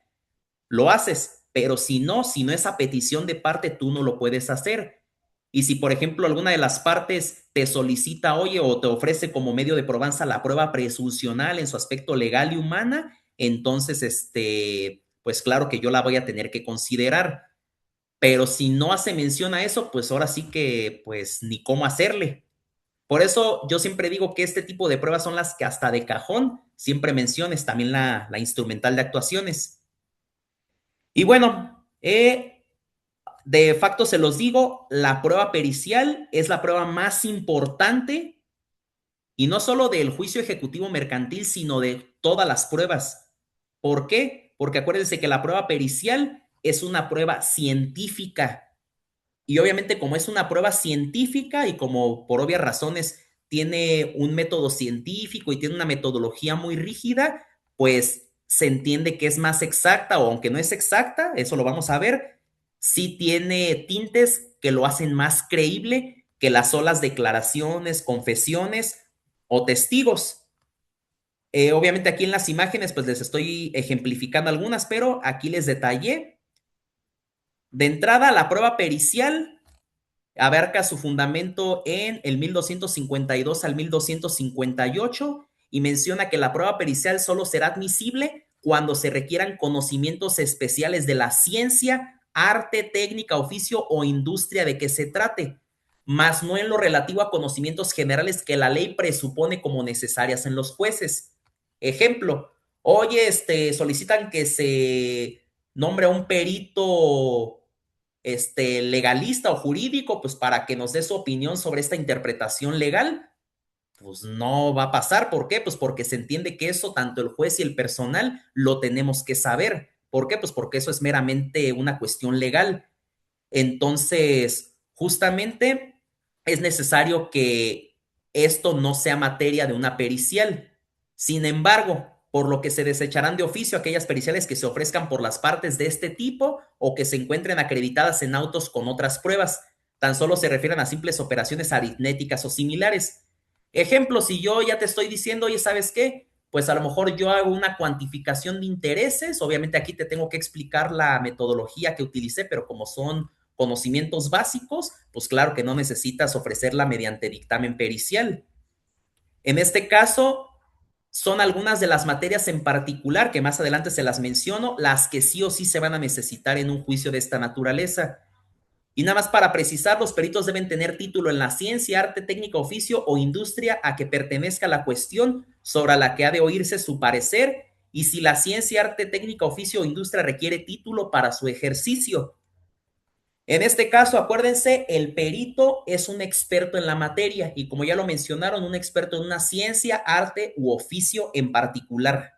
lo haces, pero si no es a petición de parte, tú no lo puedes hacer. Y si, por ejemplo, alguna de las partes te solicita, oye, o te ofrece como medio de probanza la prueba presuncional en su aspecto legal y humana, entonces, pues claro que yo la voy a tener que considerar. Pero si no hace mención a eso, pues ahora sí que, pues ni cómo hacerle. Por eso yo siempre digo que este tipo de pruebas son las que hasta de cajón siempre menciones, también la instrumental de actuaciones. Y bueno, de facto se los digo, la prueba pericial es la prueba más importante y no solo del juicio ejecutivo mercantil, sino de todas las pruebas. ¿Por qué? Porque acuérdense que la prueba pericial es una prueba científica y obviamente como es una prueba científica y como por obvias razones tiene un método científico y tiene una metodología muy rígida, pues se entiende que es más exacta o aunque no es exacta, eso lo vamos a ver, sí tiene tintes que lo hacen más creíble que las solas declaraciones, confesiones o testigos. Obviamente aquí en las imágenes pues les estoy ejemplificando algunas, pero aquí les detallé. De entrada, la prueba pericial abarca su fundamento en el 1252 al 1258 y menciona que la prueba pericial solo será admisible cuando se requieran conocimientos especiales de la ciencia, arte, técnica, oficio o industria de que se trate, más no en lo relativo a conocimientos generales que la ley presupone como necesarias en los jueces. Ejemplo, oye, solicitan que se nombre a un perito legalista o jurídico, pues para que nos dé su opinión sobre esta interpretación legal, pues no va a pasar. ¿Por qué? Pues porque se entiende que eso tanto el juez y el personal lo tenemos que saber. ¿Por qué? Pues porque eso es meramente una cuestión legal. Entonces, justamente es necesario que esto no sea materia de una pericial. Sin embargo, por lo que se desecharán de oficio aquellas periciales que se ofrezcan por las partes de este tipo o que se encuentren acreditadas en autos con otras pruebas. Tan solo se refieren a simples operaciones aritméticas o similares. Ejemplo, si yo ya te estoy diciendo, oye, ¿sabes qué? Pues a lo mejor yo hago una cuantificación de intereses. Obviamente aquí te tengo que explicar la metodología que utilicé, pero como son conocimientos básicos, pues claro que no necesitas ofrecerla mediante dictamen pericial. En este caso, son algunas de las materias en particular, que más adelante se las menciono, las que sí o sí se van a necesitar en un juicio de esta naturaleza. Y nada más para precisar, los peritos deben tener título en la ciencia, arte, técnica, oficio o industria a que pertenezca la cuestión sobre la que ha de oírse su parecer, y si la ciencia, arte, técnica, oficio o industria requiere título para su ejercicio. En este caso, acuérdense, el perito es un experto en la materia y como ya lo mencionaron, un experto en una ciencia, arte u oficio en particular.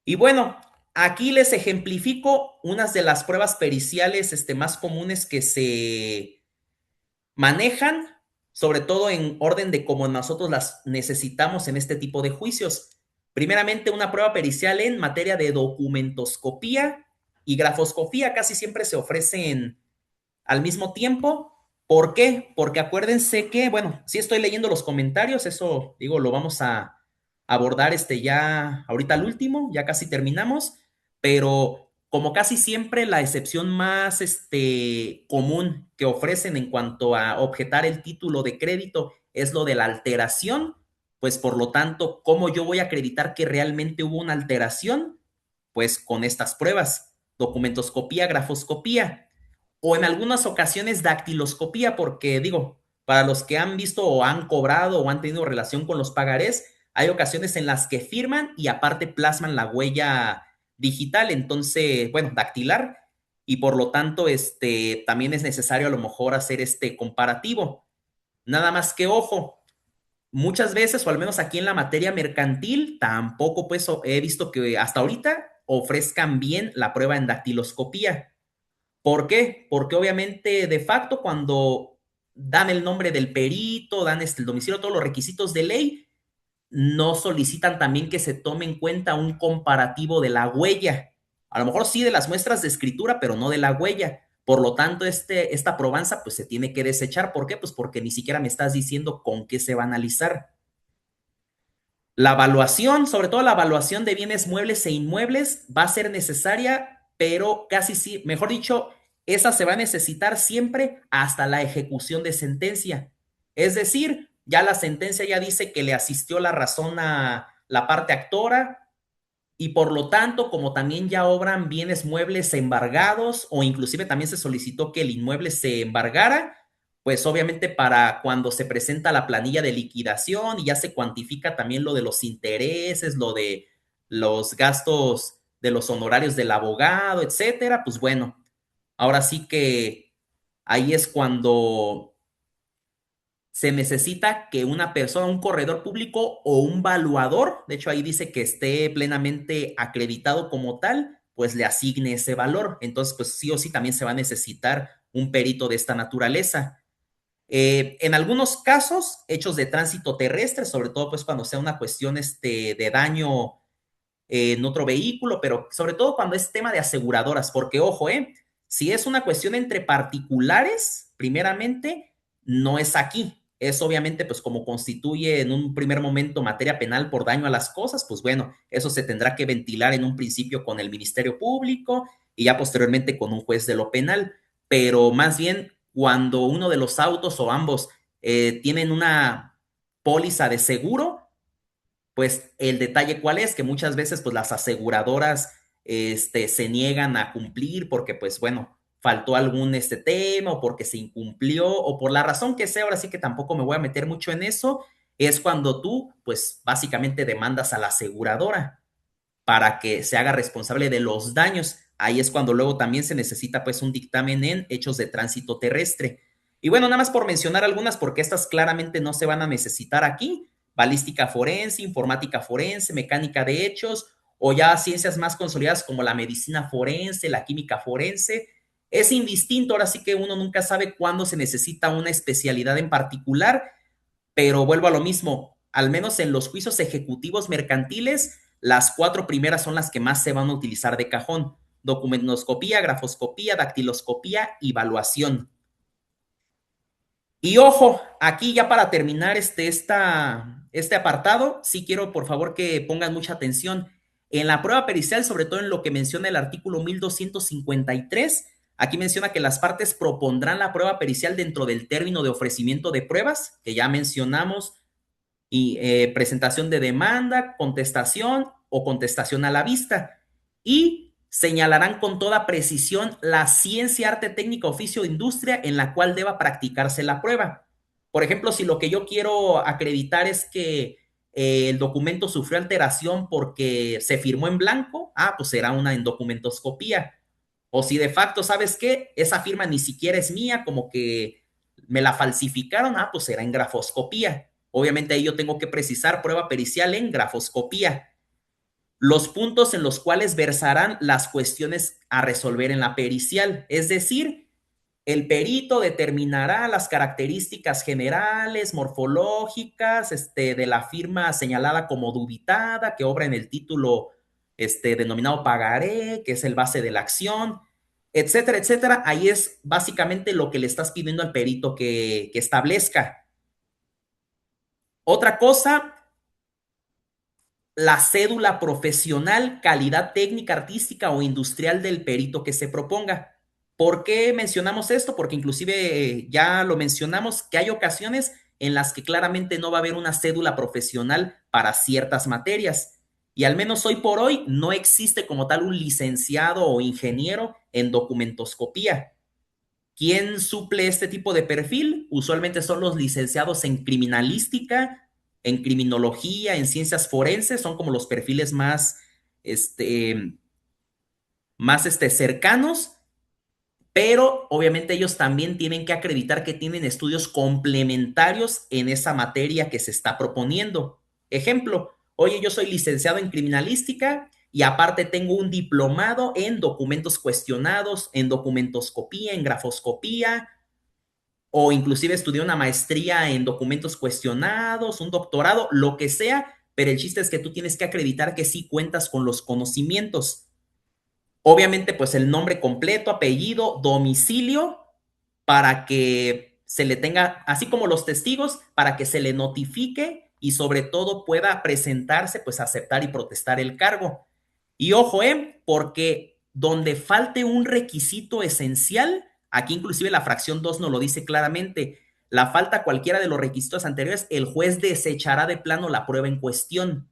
Y bueno, aquí les ejemplifico unas de las pruebas periciales más comunes que se manejan, sobre todo en orden de cómo nosotros las necesitamos en este tipo de juicios. Primeramente, una prueba pericial en materia de documentoscopía y grafoscopía casi siempre se ofrecen al mismo tiempo. ¿Por qué? Porque acuérdense que, bueno, sí estoy leyendo los comentarios, eso digo, lo vamos a abordar ya ahorita al último, ya casi terminamos, pero como casi siempre la excepción más común que ofrecen en cuanto a objetar el título de crédito es lo de la alteración, pues por lo tanto, ¿cómo yo voy a acreditar que realmente hubo una alteración? Pues con estas pruebas, documentoscopía, grafoscopía o en algunas ocasiones dactiloscopía, porque digo, para los que han visto o han cobrado o han tenido relación con los pagarés, hay ocasiones en las que firman y aparte plasman la huella digital, entonces, bueno, dactilar, y por lo tanto, también es necesario a lo mejor hacer este comparativo. Nada más que ojo, muchas veces, o al menos aquí en la materia mercantil, tampoco pues he visto que hasta ahorita ofrezcan bien la prueba en dactiloscopía. ¿Por qué? Porque obviamente de facto cuando dan el nombre del perito, dan el domicilio, todos los requisitos de ley, no solicitan también que se tome en cuenta un comparativo de la huella. A lo mejor sí de las muestras de escritura, pero no de la huella. Por lo tanto, esta probanza pues se tiene que desechar. ¿Por qué? Pues porque ni siquiera me estás diciendo con qué se va a analizar. La evaluación, sobre todo la evaluación de bienes muebles e inmuebles, va a ser necesaria, pero casi sí, mejor dicho, esa se va a necesitar siempre hasta la ejecución de sentencia. Es decir, ya la sentencia ya dice que le asistió la razón a la parte actora y por lo tanto, como también ya obran bienes muebles embargados o inclusive también se solicitó que el inmueble se embargara, pues obviamente para cuando se presenta la planilla de liquidación y ya se cuantifica también lo de los intereses, lo de los gastos de los honorarios del abogado, etcétera, pues bueno, ahora sí que ahí es cuando se necesita que una persona, un corredor público o un valuador, de hecho ahí dice que esté plenamente acreditado como tal, pues le asigne ese valor. Entonces, pues sí o sí también se va a necesitar un perito de esta naturaleza. En algunos casos, hechos de tránsito terrestre, sobre todo pues cuando sea una cuestión de daño en otro vehículo, pero sobre todo cuando es tema de aseguradoras, porque ojo, si es una cuestión entre particulares, primeramente, no es aquí. Es obviamente, pues como constituye en un primer momento materia penal por daño a las cosas, pues bueno, eso se tendrá que ventilar en un principio con el Ministerio Público y ya posteriormente con un juez de lo penal. Pero más bien, cuando uno de los autos o ambos tienen una póliza de seguro, pues el detalle cuál es, que muchas veces pues las aseguradoras se niegan a cumplir porque pues bueno, faltó algún tema o porque se incumplió o por la razón que sea, ahora sí que tampoco me voy a meter mucho en eso, es cuando tú pues básicamente demandas a la aseguradora para que se haga responsable de los daños. Ahí es cuando luego también se necesita pues un dictamen en hechos de tránsito terrestre. Y bueno, nada más por mencionar algunas, porque estas claramente no se van a necesitar aquí: balística forense, informática forense, mecánica de hechos, o ya ciencias más consolidadas como la medicina forense, la química forense. Es indistinto, ahora sí que uno nunca sabe cuándo se necesita una especialidad en particular, pero vuelvo a lo mismo, al menos en los juicios ejecutivos mercantiles, las 4 primeras son las que más se van a utilizar de cajón: documentoscopía, grafoscopía, dactiloscopía y evaluación. Y ojo, aquí ya para terminar este apartado, sí quiero por favor que pongan mucha atención. En la prueba pericial, sobre todo en lo que menciona el artículo 1253, aquí menciona que las partes propondrán la prueba pericial dentro del término de ofrecimiento de pruebas, que ya mencionamos, y presentación de demanda, contestación o contestación a la vista. Y señalarán con toda precisión la ciencia, arte, técnica, oficio, industria en la cual deba practicarse la prueba. Por ejemplo, si lo que yo quiero acreditar es que el documento sufrió alteración porque se firmó en blanco, pues será una en documentoscopía. O si de facto, ¿sabes qué? Esa firma ni siquiera es mía, como que me la falsificaron, pues será en grafoscopía. Obviamente ahí yo tengo que precisar prueba pericial en grafoscopía. Los puntos en los cuales versarán las cuestiones a resolver en la pericial, es decir, el perito determinará las características generales, morfológicas, de la firma señalada como dubitada, que obra en el título denominado pagaré, que es el base de la acción. etcétera, etcétera. Ahí es básicamente lo que le estás pidiendo al perito que establezca. Otra cosa, la cédula profesional, calidad técnica, artística o industrial del perito que se proponga. ¿Por qué mencionamos esto? Porque inclusive ya lo mencionamos, que hay ocasiones en las que claramente no va a haber una cédula profesional para ciertas materias. Y al menos hoy por hoy no existe como tal un licenciado o ingeniero en documentoscopía. ¿Quién suple este tipo de perfil? Usualmente son los licenciados en criminalística, en criminología, en ciencias forenses, son como los perfiles más cercanos, pero obviamente ellos también tienen que acreditar que tienen estudios complementarios en esa materia que se está proponiendo. Ejemplo, oye, yo soy licenciado en criminalística y aparte tengo un diplomado en documentos cuestionados, en documentoscopía, en grafoscopía, o inclusive estudié una maestría en documentos cuestionados, un doctorado, lo que sea, pero el chiste es que tú tienes que acreditar que sí cuentas con los conocimientos. Obviamente, pues el nombre completo, apellido, domicilio, para que se le tenga, así como los testigos, para que se le notifique y sobre todo pueda presentarse, pues aceptar y protestar el cargo. Y ojo, porque donde falte un requisito esencial, aquí inclusive la fracción 2 nos lo dice claramente, la falta cualquiera de los requisitos anteriores, el juez desechará de plano la prueba en cuestión.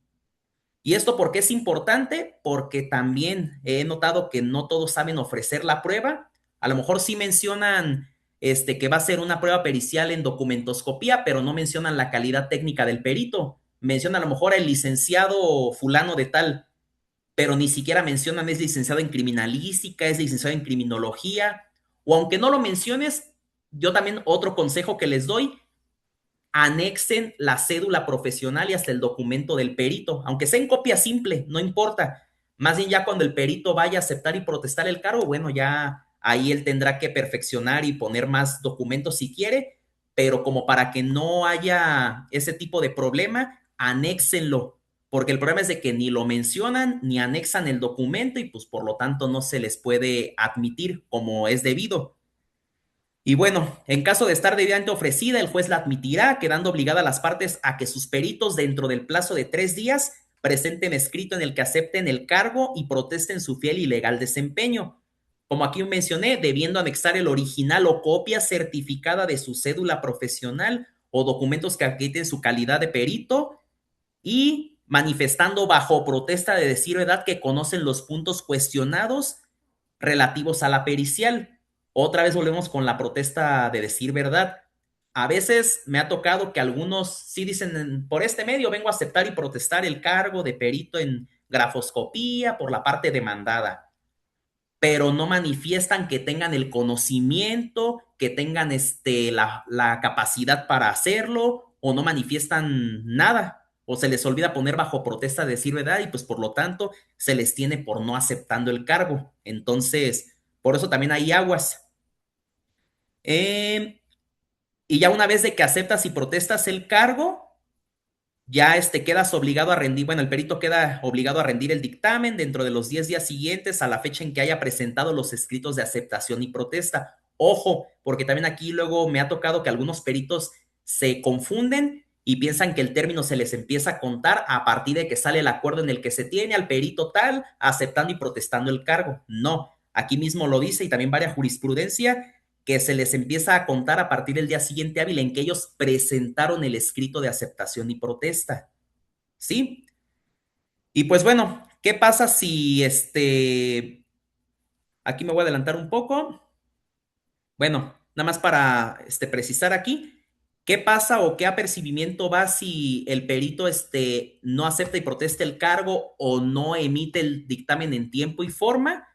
¿Y esto por qué es importante? Porque también he notado que no todos saben ofrecer la prueba. A lo mejor sí mencionan que va a ser una prueba pericial en documentoscopía, pero no mencionan la calidad técnica del perito. Mencionan a lo mejor el licenciado fulano de tal, pero ni siquiera mencionan es licenciado en criminalística, es licenciado en criminología, o aunque no lo menciones, yo también otro consejo que les doy, anexen la cédula profesional y hasta el documento del perito, aunque sea en copia simple, no importa. Más bien ya cuando el perito vaya a aceptar y protestar el cargo, bueno, ya ahí él tendrá que perfeccionar y poner más documentos si quiere, pero como para que no haya ese tipo de problema, anéxenlo, porque el problema es de que ni lo mencionan ni anexan el documento y pues por lo tanto no se les puede admitir como es debido. Y bueno, en caso de estar debidamente ofrecida, el juez la admitirá, quedando obligada a las partes a que sus peritos dentro del plazo de 3 días presenten escrito en el que acepten el cargo y protesten su fiel y legal desempeño. Como aquí mencioné, debiendo anexar el original o copia certificada de su cédula profesional o documentos que acrediten su calidad de perito y manifestando bajo protesta de decir verdad que conocen los puntos cuestionados relativos a la pericial. Otra vez volvemos con la protesta de decir verdad. A veces me ha tocado que algunos sí dicen, por este medio vengo a aceptar y protestar el cargo de perito en grafoscopía por la parte demandada, pero no manifiestan que tengan el conocimiento, que tengan la capacidad para hacerlo, o no manifiestan nada, o se les olvida poner bajo protesta de decir verdad, y pues por lo tanto se les tiene por no aceptando el cargo. Entonces, por eso también hay aguas. Y ya una vez de que aceptas y protestas el cargo, ya quedas obligado a rendir, bueno, el perito queda obligado a rendir el dictamen dentro de los 10 días siguientes a la fecha en que haya presentado los escritos de aceptación y protesta. Ojo, porque también aquí luego me ha tocado que algunos peritos se confunden y piensan que el término se les empieza a contar a partir de que sale el acuerdo en el que se tiene al perito tal aceptando y protestando el cargo. No, aquí mismo lo dice y también varia jurisprudencia que se les empieza a contar a partir del día siguiente hábil en que ellos presentaron el escrito de aceptación y protesta. ¿Sí? Y pues bueno, ¿qué pasa si aquí me voy a adelantar un poco? Bueno, nada más para precisar aquí, ¿qué pasa o qué apercibimiento va si el perito no acepta y protesta el cargo o no emite el dictamen en tiempo y forma?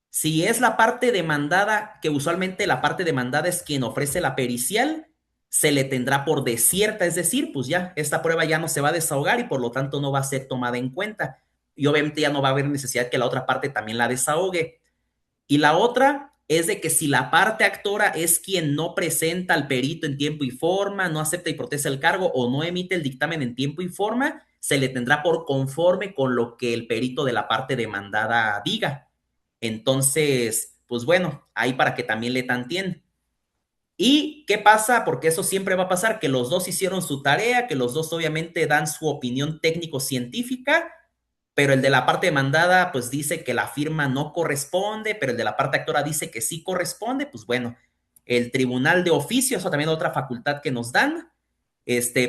Si es la parte demandada, que usualmente la parte demandada es quien ofrece la pericial, se le tendrá por desierta, es decir, pues ya, esta prueba ya no se va a desahogar y por lo tanto no va a ser tomada en cuenta. Y obviamente ya no va a haber necesidad que la otra parte también la desahogue. Y la otra es de que si la parte actora es quien no presenta al perito en tiempo y forma, no acepta y protesta el cargo o no emite el dictamen en tiempo y forma, se le tendrá por conforme con lo que el perito de la parte demandada diga. Entonces, pues bueno, ahí para que también le tantien. ¿Y qué pasa? Porque eso siempre va a pasar, que los dos hicieron su tarea, que los dos obviamente dan su opinión técnico-científica, pero el de la parte demandada pues dice que la firma no corresponde, pero el de la parte actora dice que sí corresponde, pues bueno, el tribunal de oficio, eso también es otra facultad que nos dan,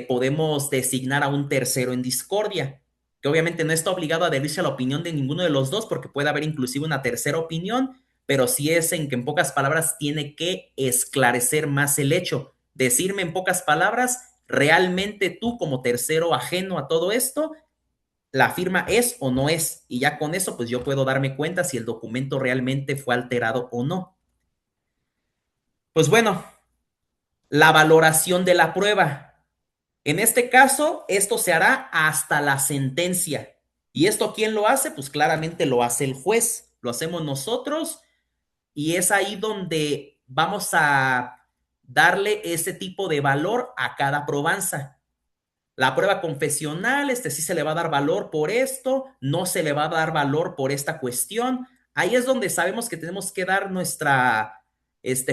podemos designar a un tercero en discordia, que obviamente no está obligado a adherirse a la opinión de ninguno de los dos, porque puede haber inclusive una tercera opinión, pero sí es en que en pocas palabras tiene que esclarecer más el hecho, decirme en pocas palabras, realmente tú como tercero ajeno a todo esto, la firma es o no es, y ya con eso pues yo puedo darme cuenta si el documento realmente fue alterado o no. Pues bueno, la valoración de la prueba. En este caso, esto se hará hasta la sentencia. ¿Y esto quién lo hace? Pues claramente lo hace el juez, lo hacemos nosotros, y es ahí donde vamos a darle ese tipo de valor a cada probanza. La prueba confesional, sí se le va a dar valor por esto, no se le va a dar valor por esta cuestión. Ahí es donde sabemos que tenemos que dar nuestra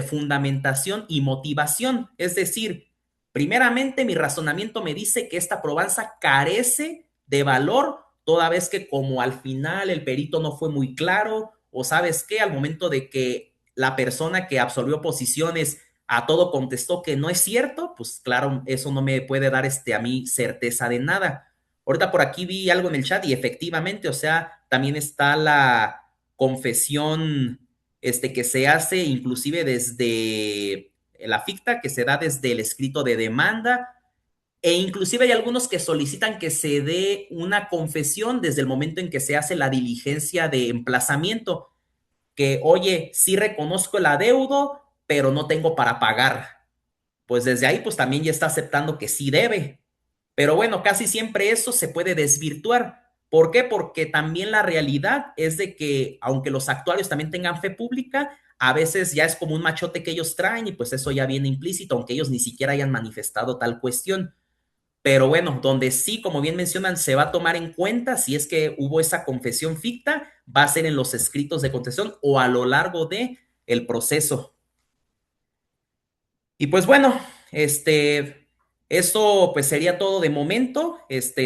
fundamentación y motivación. Es decir, primeramente mi razonamiento me dice que esta probanza carece de valor, toda vez que como al final el perito no fue muy claro, o sabes qué, al momento de que la persona que absolvió posiciones a todo contestó que no es cierto, pues claro, eso no me puede dar a mí certeza de nada. Ahorita por aquí vi algo en el chat y efectivamente, o sea, también está la confesión que se hace inclusive desde la ficta, que se da desde el escrito de demanda, e inclusive hay algunos que solicitan que se dé una confesión desde el momento en que se hace la diligencia de emplazamiento, que, oye, sí reconozco el adeudo, pero no tengo para pagar. Pues desde ahí, pues también ya está aceptando que sí debe. Pero bueno, casi siempre eso se puede desvirtuar. ¿Por qué? Porque también la realidad es de que, aunque los actuarios también tengan fe pública, a veces ya es como un machote que ellos traen y pues eso ya viene implícito, aunque ellos ni siquiera hayan manifestado tal cuestión. Pero bueno, donde sí, como bien mencionan, se va a tomar en cuenta si es que hubo esa confesión ficta, va a ser en los escritos de contestación o a lo largo de el proceso. Y pues bueno, eso pues sería todo de momento.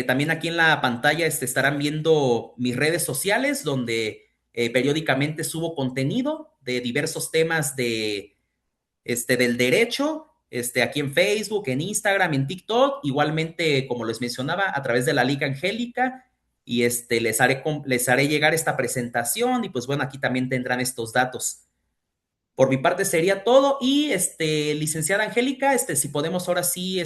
También aquí en la pantalla estarán viendo mis redes sociales donde periódicamente subo contenido de diversos temas del derecho, aquí en Facebook, en Instagram, en TikTok, igualmente, como les mencionaba, a través de la Liga Angélica, y les haré llegar esta presentación, y pues bueno, aquí también tendrán estos datos. Por mi parte sería todo, y licenciada Angélica, si podemos ahora sí,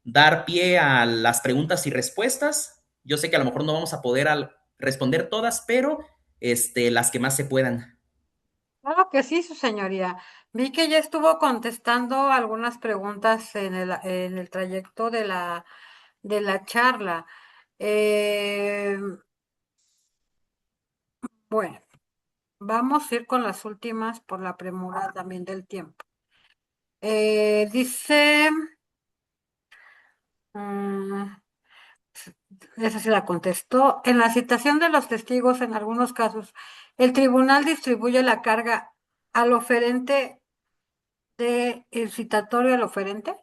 dar pie a las preguntas y respuestas. Yo sé que a lo mejor no vamos a poder responder todas, pero las que más se puedan. Claro que sí, su señoría. Vi que ya estuvo contestando algunas preguntas en el trayecto de la charla. Eh, bueno, vamos a ir con las últimas por la premura también del tiempo. Dice, mm, esa se la contestó, en la citación de los testigos, en algunos casos, el tribunal distribuye la carga al oferente el citatorio al oferente.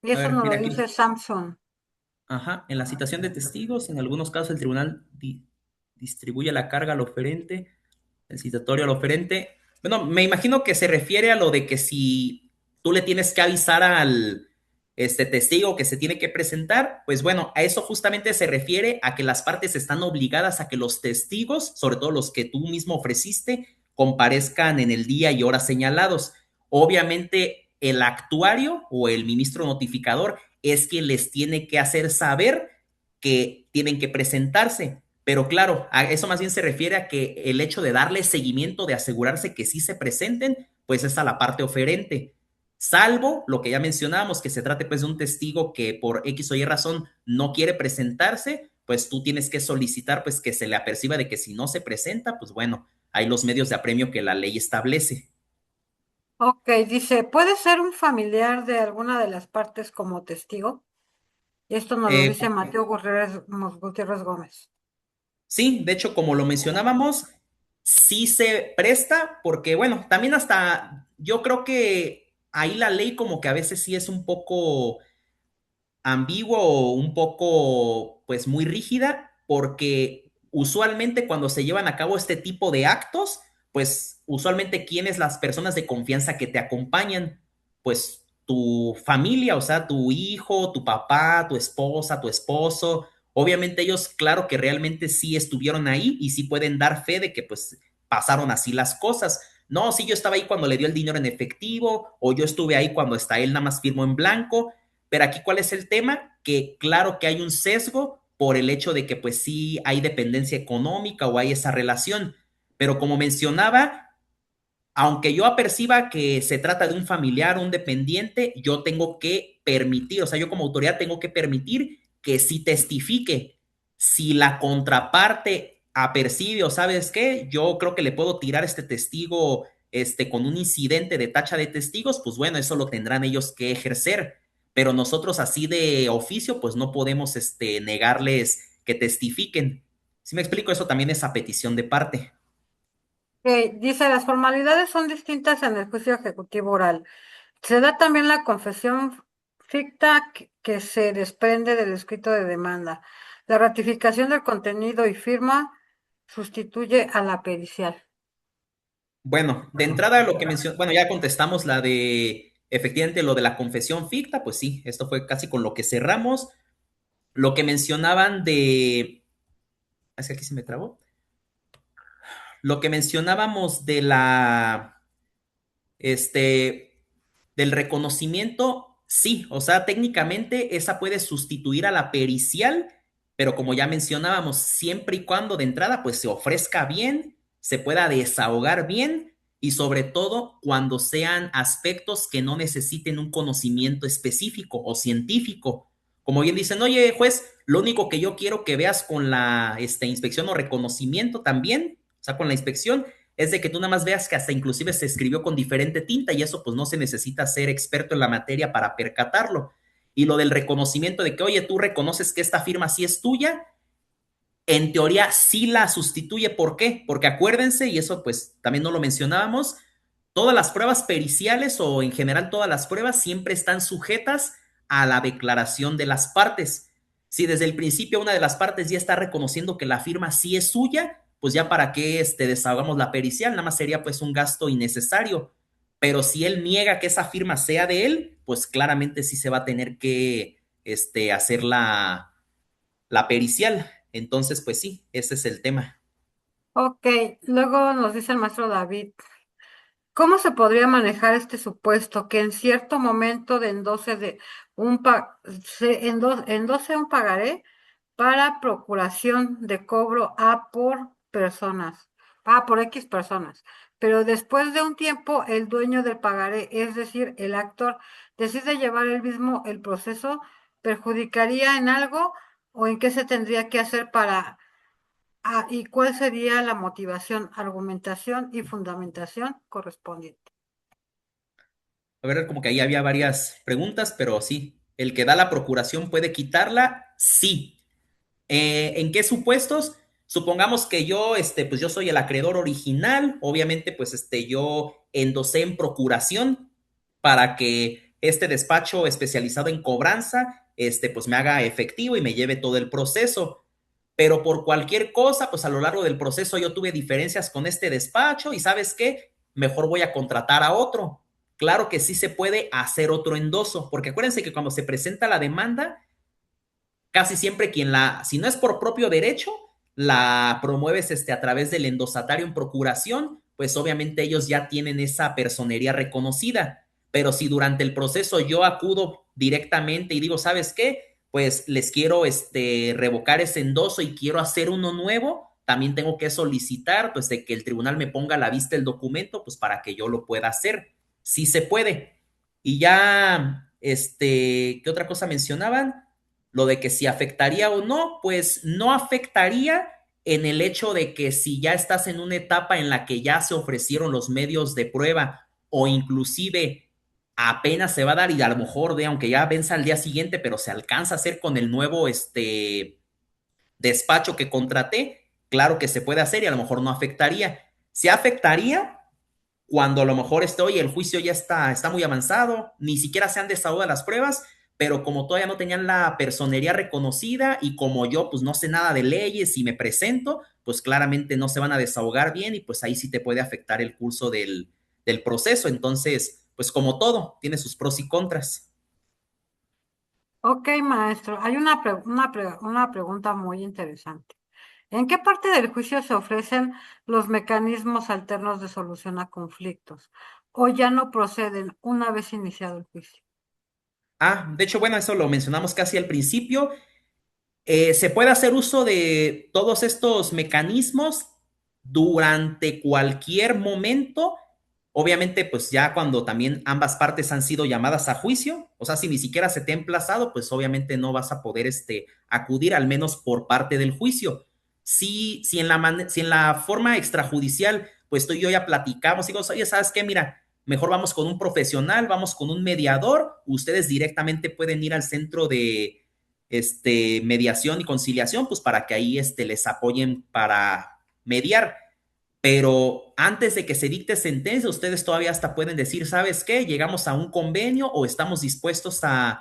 Y A eso ver, nos lo mira dice aquí. Samsung. Ajá, en la citación de testigos, en algunos casos el tribunal distribuye la carga al oferente, el citatorio al oferente. Bueno, me imagino que se refiere a lo de que si tú le tienes que avisar al testigo que se tiene que presentar, pues bueno, a eso justamente se refiere a que las partes están obligadas a que los testigos, sobre todo los que tú mismo ofreciste, comparezcan en el día y horas señalados. Obviamente, el actuario o el ministro notificador es quien les tiene que hacer saber que tienen que presentarse. Pero claro, a eso más bien se refiere a que el hecho de darle seguimiento, de asegurarse que sí se presenten, pues es a la parte oferente. Salvo lo que ya mencionábamos, que se trate pues de un testigo que por X o Y razón no quiere presentarse, pues tú tienes que solicitar pues que se le aperciba de que si no se presenta, pues bueno, hay los medios de apremio que la ley establece. Ok, dice, ¿puede ser un familiar de alguna de las partes como testigo? Y esto nos lo Eh, dice Mateo Gutiérrez Gómez. Sí, de hecho, como lo mencionábamos, sí se presta porque, bueno, también hasta yo creo que ahí la ley como que a veces sí es un poco ambiguo o un poco, pues, muy rígida, porque usualmente cuando se llevan a cabo este tipo de actos, pues, usualmente, ¿quiénes las personas de confianza que te acompañan? Pues, tu familia, o sea, tu hijo, tu papá, tu esposa, tu esposo. Obviamente ellos, claro que realmente sí estuvieron ahí y sí pueden dar fe de que, pues, pasaron así las cosas. No, sí, yo estaba ahí cuando le dio el dinero en efectivo, o yo estuve ahí cuando está él nada más firmó en blanco, pero aquí, ¿cuál es el tema? Que claro que hay un sesgo por el hecho de que pues sí hay dependencia económica o hay esa relación. Pero como mencionaba, aunque yo aperciba que se trata de un familiar, un dependiente, yo tengo que permitir, o sea, yo como autoridad tengo que permitir que sí testifique. Si la contraparte apercibe o sabes qué, yo creo que le puedo tirar este testigo con un incidente de tacha de testigos, pues bueno, eso lo tendrán ellos que ejercer. Pero nosotros así de oficio, pues no podemos negarles que testifiquen. Si me explico, eso también es a petición de parte. Dice, las formalidades son distintas en el juicio ejecutivo oral. Se da también la confesión ficta que se desprende del escrito de demanda. La ratificación del contenido y firma sustituye a la pericial. Bueno, de entrada lo que mencionó, bueno, ya contestamos la de, efectivamente, lo de la confesión ficta, pues sí, esto fue casi con lo que cerramos. Lo que mencionaban de, es que aquí se me trabó. Lo que mencionábamos de la, este, del reconocimiento, sí, o sea, técnicamente esa puede sustituir a la pericial, pero como ya mencionábamos, siempre y cuando de entrada pues se ofrezca bien, se pueda desahogar bien y sobre todo cuando sean aspectos que no necesiten un conocimiento específico o científico. Como bien dicen, oye, juez, lo único que yo quiero que veas con la inspección o reconocimiento también, o sea, con la inspección, es de que tú nada más veas que hasta inclusive se escribió con diferente tinta y eso pues no se necesita ser experto en la materia para percatarlo. Y lo del reconocimiento de que, oye, tú reconoces que esta firma sí es tuya, en teoría sí la sustituye. ¿Por qué? Porque acuérdense, y eso pues también no lo mencionábamos, todas las pruebas periciales o en general todas las pruebas siempre están sujetas a la declaración de las partes. Si desde el principio una de las partes ya está reconociendo que la firma sí es suya, pues ya para qué desahogamos la pericial, nada más sería pues un gasto innecesario. Pero si él niega que esa firma sea de él, pues claramente sí se va a tener que hacer la pericial. Entonces, pues sí, ese es el tema. Ok, luego nos dice el maestro David, ¿cómo se podría manejar este supuesto que en cierto momento de endose de endose un pagaré para procuración de cobro A por personas, por X personas, pero después de un tiempo el dueño del pagaré, es decir, el actor, decide llevar él mismo el proceso, perjudicaría en algo o en qué se tendría que hacer para y cuál sería la motivación, argumentación y fundamentación correspondiente? A ver, como que ahí había varias preguntas, pero sí, el que da la procuración puede quitarla, sí. ¿En qué supuestos? Supongamos que yo, pues yo soy el acreedor original, obviamente, pues yo endosé en procuración para que este despacho especializado en cobranza, pues me haga efectivo y me lleve todo el proceso. Pero por cualquier cosa, pues a lo largo del proceso yo tuve diferencias con este despacho y ¿sabes qué? Mejor voy a contratar a otro. Claro que sí se puede hacer otro endoso, porque acuérdense que cuando se presenta la demanda, casi siempre si no es por propio derecho, la promueves a través del endosatario en procuración, pues obviamente ellos ya tienen esa personería reconocida. Pero si durante el proceso yo acudo directamente y digo, ¿sabes qué? Pues les quiero revocar ese endoso y quiero hacer uno nuevo, también tengo que solicitar pues de que el tribunal me ponga a la vista el documento, pues para que yo lo pueda hacer. Sí se puede. Y ya, ¿qué otra cosa mencionaban? Lo de que si afectaría o no, pues no afectaría en el hecho de que si ya estás en una etapa en la que ya se ofrecieron los medios de prueba o inclusive apenas se va a dar y a lo mejor aunque ya venza al día siguiente, pero se alcanza a hacer con el nuevo despacho que contraté, claro que se puede hacer y a lo mejor no afectaría. Se afectaría cuando a lo mejor oye, el juicio ya está muy avanzado, ni siquiera se han desahogado las pruebas, pero como todavía no tenían la personería reconocida y como yo pues no sé nada de leyes y me presento, pues claramente no se van a desahogar bien y pues ahí sí te puede afectar el curso del proceso. Entonces, pues como todo, tiene sus pros y contras. Ok, maestro, hay una pregunta muy interesante. ¿En qué parte del juicio se ofrecen los mecanismos alternos de solución a conflictos? ¿O ya no proceden una vez iniciado el juicio? De hecho, bueno, eso lo mencionamos casi al principio. Se puede hacer uso de todos estos mecanismos durante cualquier momento. Obviamente, pues ya cuando también ambas partes han sido llamadas a juicio, o sea, si ni siquiera se te ha emplazado, pues obviamente no vas a poder acudir, al menos por parte del juicio. Si en la forma extrajudicial, pues tú y yo ya platicamos, digo, oye, ¿sabes qué? Mira, mejor vamos con un profesional, vamos con un mediador, ustedes directamente pueden ir al centro de mediación y conciliación, pues para que ahí les apoyen para mediar. Pero antes de que se dicte sentencia, ustedes todavía hasta pueden decir, ¿sabes qué? Llegamos a un convenio o estamos dispuestos a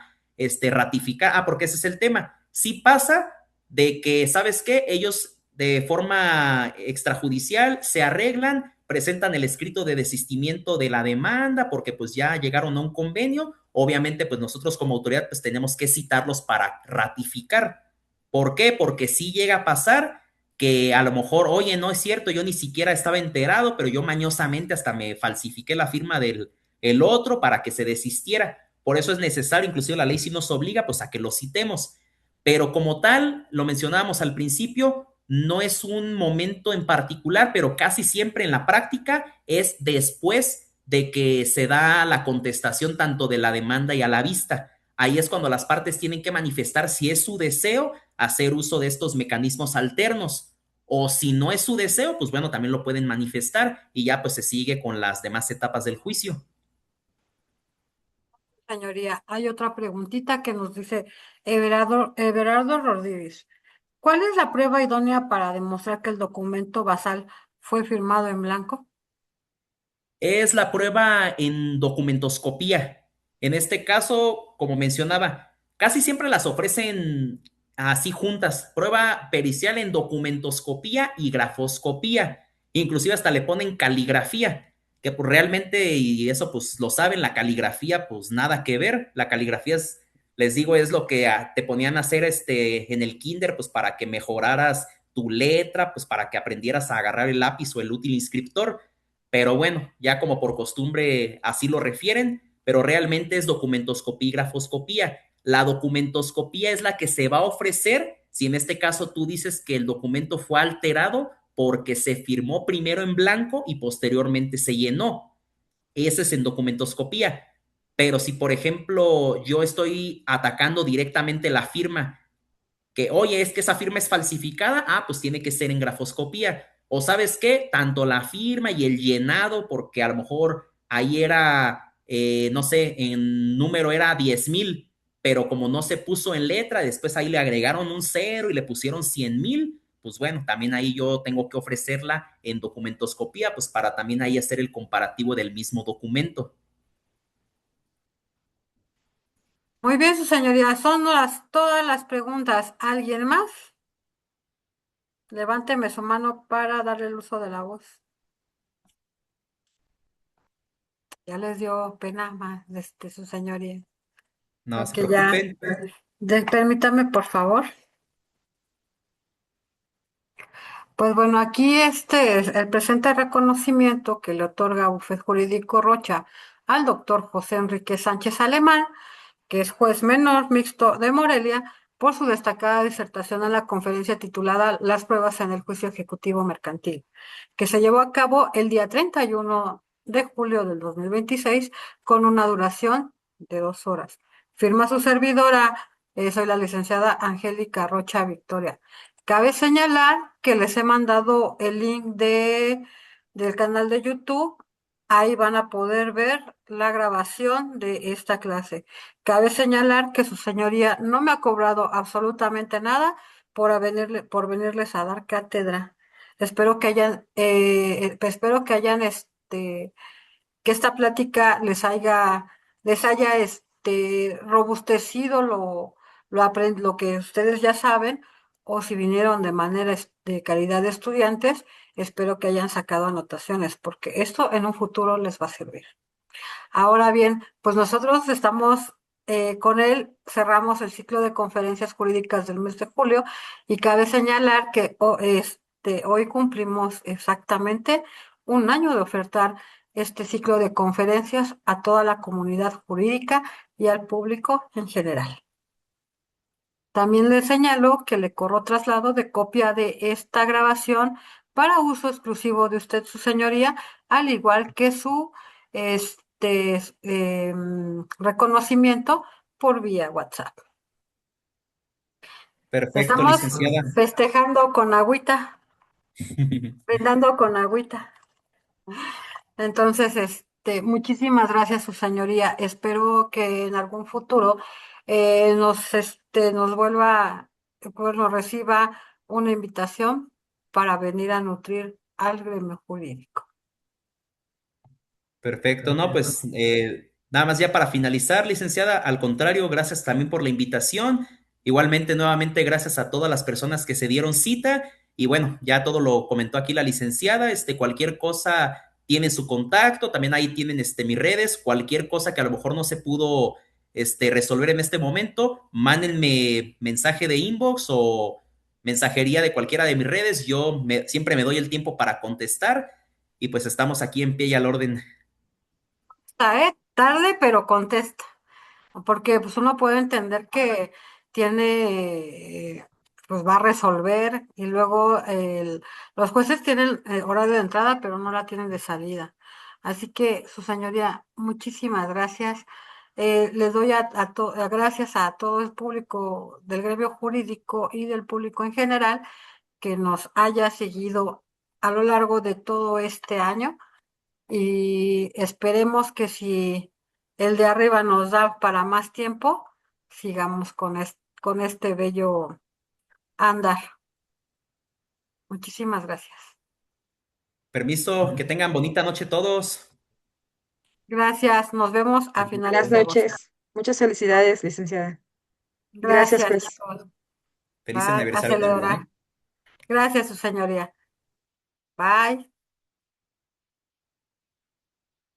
ratificar. Porque ese es el tema. Sí pasa de que, ¿sabes qué? Ellos de forma extrajudicial se arreglan, presentan el escrito de desistimiento de la demanda porque pues ya llegaron a un convenio. Obviamente pues nosotros como autoridad pues tenemos que citarlos para ratificar. ¿Por qué? Porque sí llega a pasar que a lo mejor, oye, no es cierto, yo ni siquiera estaba enterado, pero yo mañosamente hasta me falsifiqué la firma del el otro para que se desistiera. Por eso es necesario, inclusive la ley sí nos obliga pues a que lo citemos. Pero como tal, lo mencionábamos al principio, no es un momento en particular, pero casi siempre en la práctica es después de que se da la contestación tanto de la demanda y a la vista. Ahí es cuando las partes tienen que manifestar si es su deseo hacer uso de estos mecanismos alternos. O si no es su deseo, pues bueno, también lo pueden manifestar y ya pues se sigue con las demás etapas del juicio. Señoría, hay otra preguntita que nos dice Everardo Rodríguez. ¿Cuál es la prueba idónea para demostrar que el documento basal fue firmado en blanco? Es la prueba en documentoscopía. En este caso, como mencionaba, casi siempre las ofrecen así juntas. Prueba pericial en documentoscopía y grafoscopía. Inclusive hasta le ponen caligrafía, que pues realmente, y eso pues lo saben, la caligrafía pues nada que ver. La caligrafía es, les digo, es lo que te ponían a hacer en el kinder pues para que mejoraras tu letra, pues para que aprendieras a agarrar el lápiz o el útil inscriptor, pero bueno, ya como por costumbre así lo refieren, pero realmente es documentoscopía y grafoscopía. La documentoscopía es la que se va a ofrecer si en este caso tú dices que el documento fue alterado porque se firmó primero en blanco y posteriormente se llenó. Ese es en documentoscopía. Pero si, por ejemplo, yo estoy atacando directamente la firma que, oye, es que esa firma es falsificada, pues tiene que ser en grafoscopía. O sabes qué, tanto la firma y el llenado, porque a lo mejor ahí era, no sé, en número era 10,000, pero como no se puso en letra, después ahí le agregaron un cero y le pusieron 100,000, pues bueno, también ahí yo tengo que ofrecerla en documentoscopía, pues para también ahí hacer el comparativo del mismo documento. Muy bien, su señoría, son todas las preguntas. ¿Alguien más? Levánteme su mano para darle el uso de la voz. Ya les dio pena más su señoría. No se Porque ya, preocupen. permítame, por favor. Pues bueno, aquí este es el presente reconocimiento que le otorga Bufet Jurídico Rocha al doctor José Enrique Sánchez Alemán, que es juez menor mixto de Morelia, por su destacada disertación en la conferencia titulada Las pruebas en el juicio ejecutivo mercantil, que se llevó a cabo el día 31 de julio del 2026 con una duración de 2 horas. Firma su servidora, soy la licenciada Angélica Rocha Victoria. Cabe señalar que les he mandado el link del canal de YouTube. Ahí van a poder ver la grabación de esta clase. Cabe señalar que su señoría no me ha cobrado absolutamente nada por venirles a dar cátedra. Espero que hayan que esta plática les haya robustecido lo que ustedes ya saben, o si vinieron de manera de calidad de estudiantes, espero que hayan sacado anotaciones, porque esto en un futuro les va a servir. Ahora bien, pues nosotros estamos con él, cerramos el ciclo de conferencias jurídicas del mes de julio y cabe señalar que hoy cumplimos exactamente un año de ofertar este ciclo de conferencias a toda la comunidad jurídica y al público en general. También le señalo que le corro traslado de copia de esta grabación para uso exclusivo de usted, su señoría, al igual que su reconocimiento por vía WhatsApp. Perfecto, Estamos licenciada. festejando con agüita, brindando con agüita. Entonces, muchísimas gracias, su señoría. Espero que en algún futuro nos vuelva, pues nos reciba una invitación para venir a nutrir al gremio jurídico. Perfecto, no, pues nada más ya para finalizar, licenciada, al contrario, gracias también por la invitación. Igualmente, nuevamente, gracias a todas las personas que se dieron cita. Y bueno, ya todo lo comentó aquí la licenciada. Cualquier cosa tiene su contacto, también ahí tienen mis redes, cualquier cosa que a lo mejor no se pudo resolver en este momento, mándenme mensaje de inbox o mensajería de cualquiera de mis redes. Siempre me doy el tiempo para contestar y pues estamos aquí en pie y al orden. Tarde, pero contesta. Porque pues uno puede entender que pues va a resolver y luego los jueces tienen horario de entrada, pero no la tienen de salida. Así que, su señoría, muchísimas gracias. Les doy gracias a todo el público del gremio jurídico y del público en general que nos haya seguido a lo largo de todo este año y esperemos que si el de arriba nos da para más tiempo, sigamos con este bello andar. Muchísimas gracias. Permiso, que tengan bonita noche todos. Gracias, nos vemos a finales Buenas de agosto. noches. Muchas felicidades, licenciada. Gracias, Gracias, juez. chicos. Feliz Bye, a aniversario también, celebrar. ¿eh? Gracias, su señoría. Bye.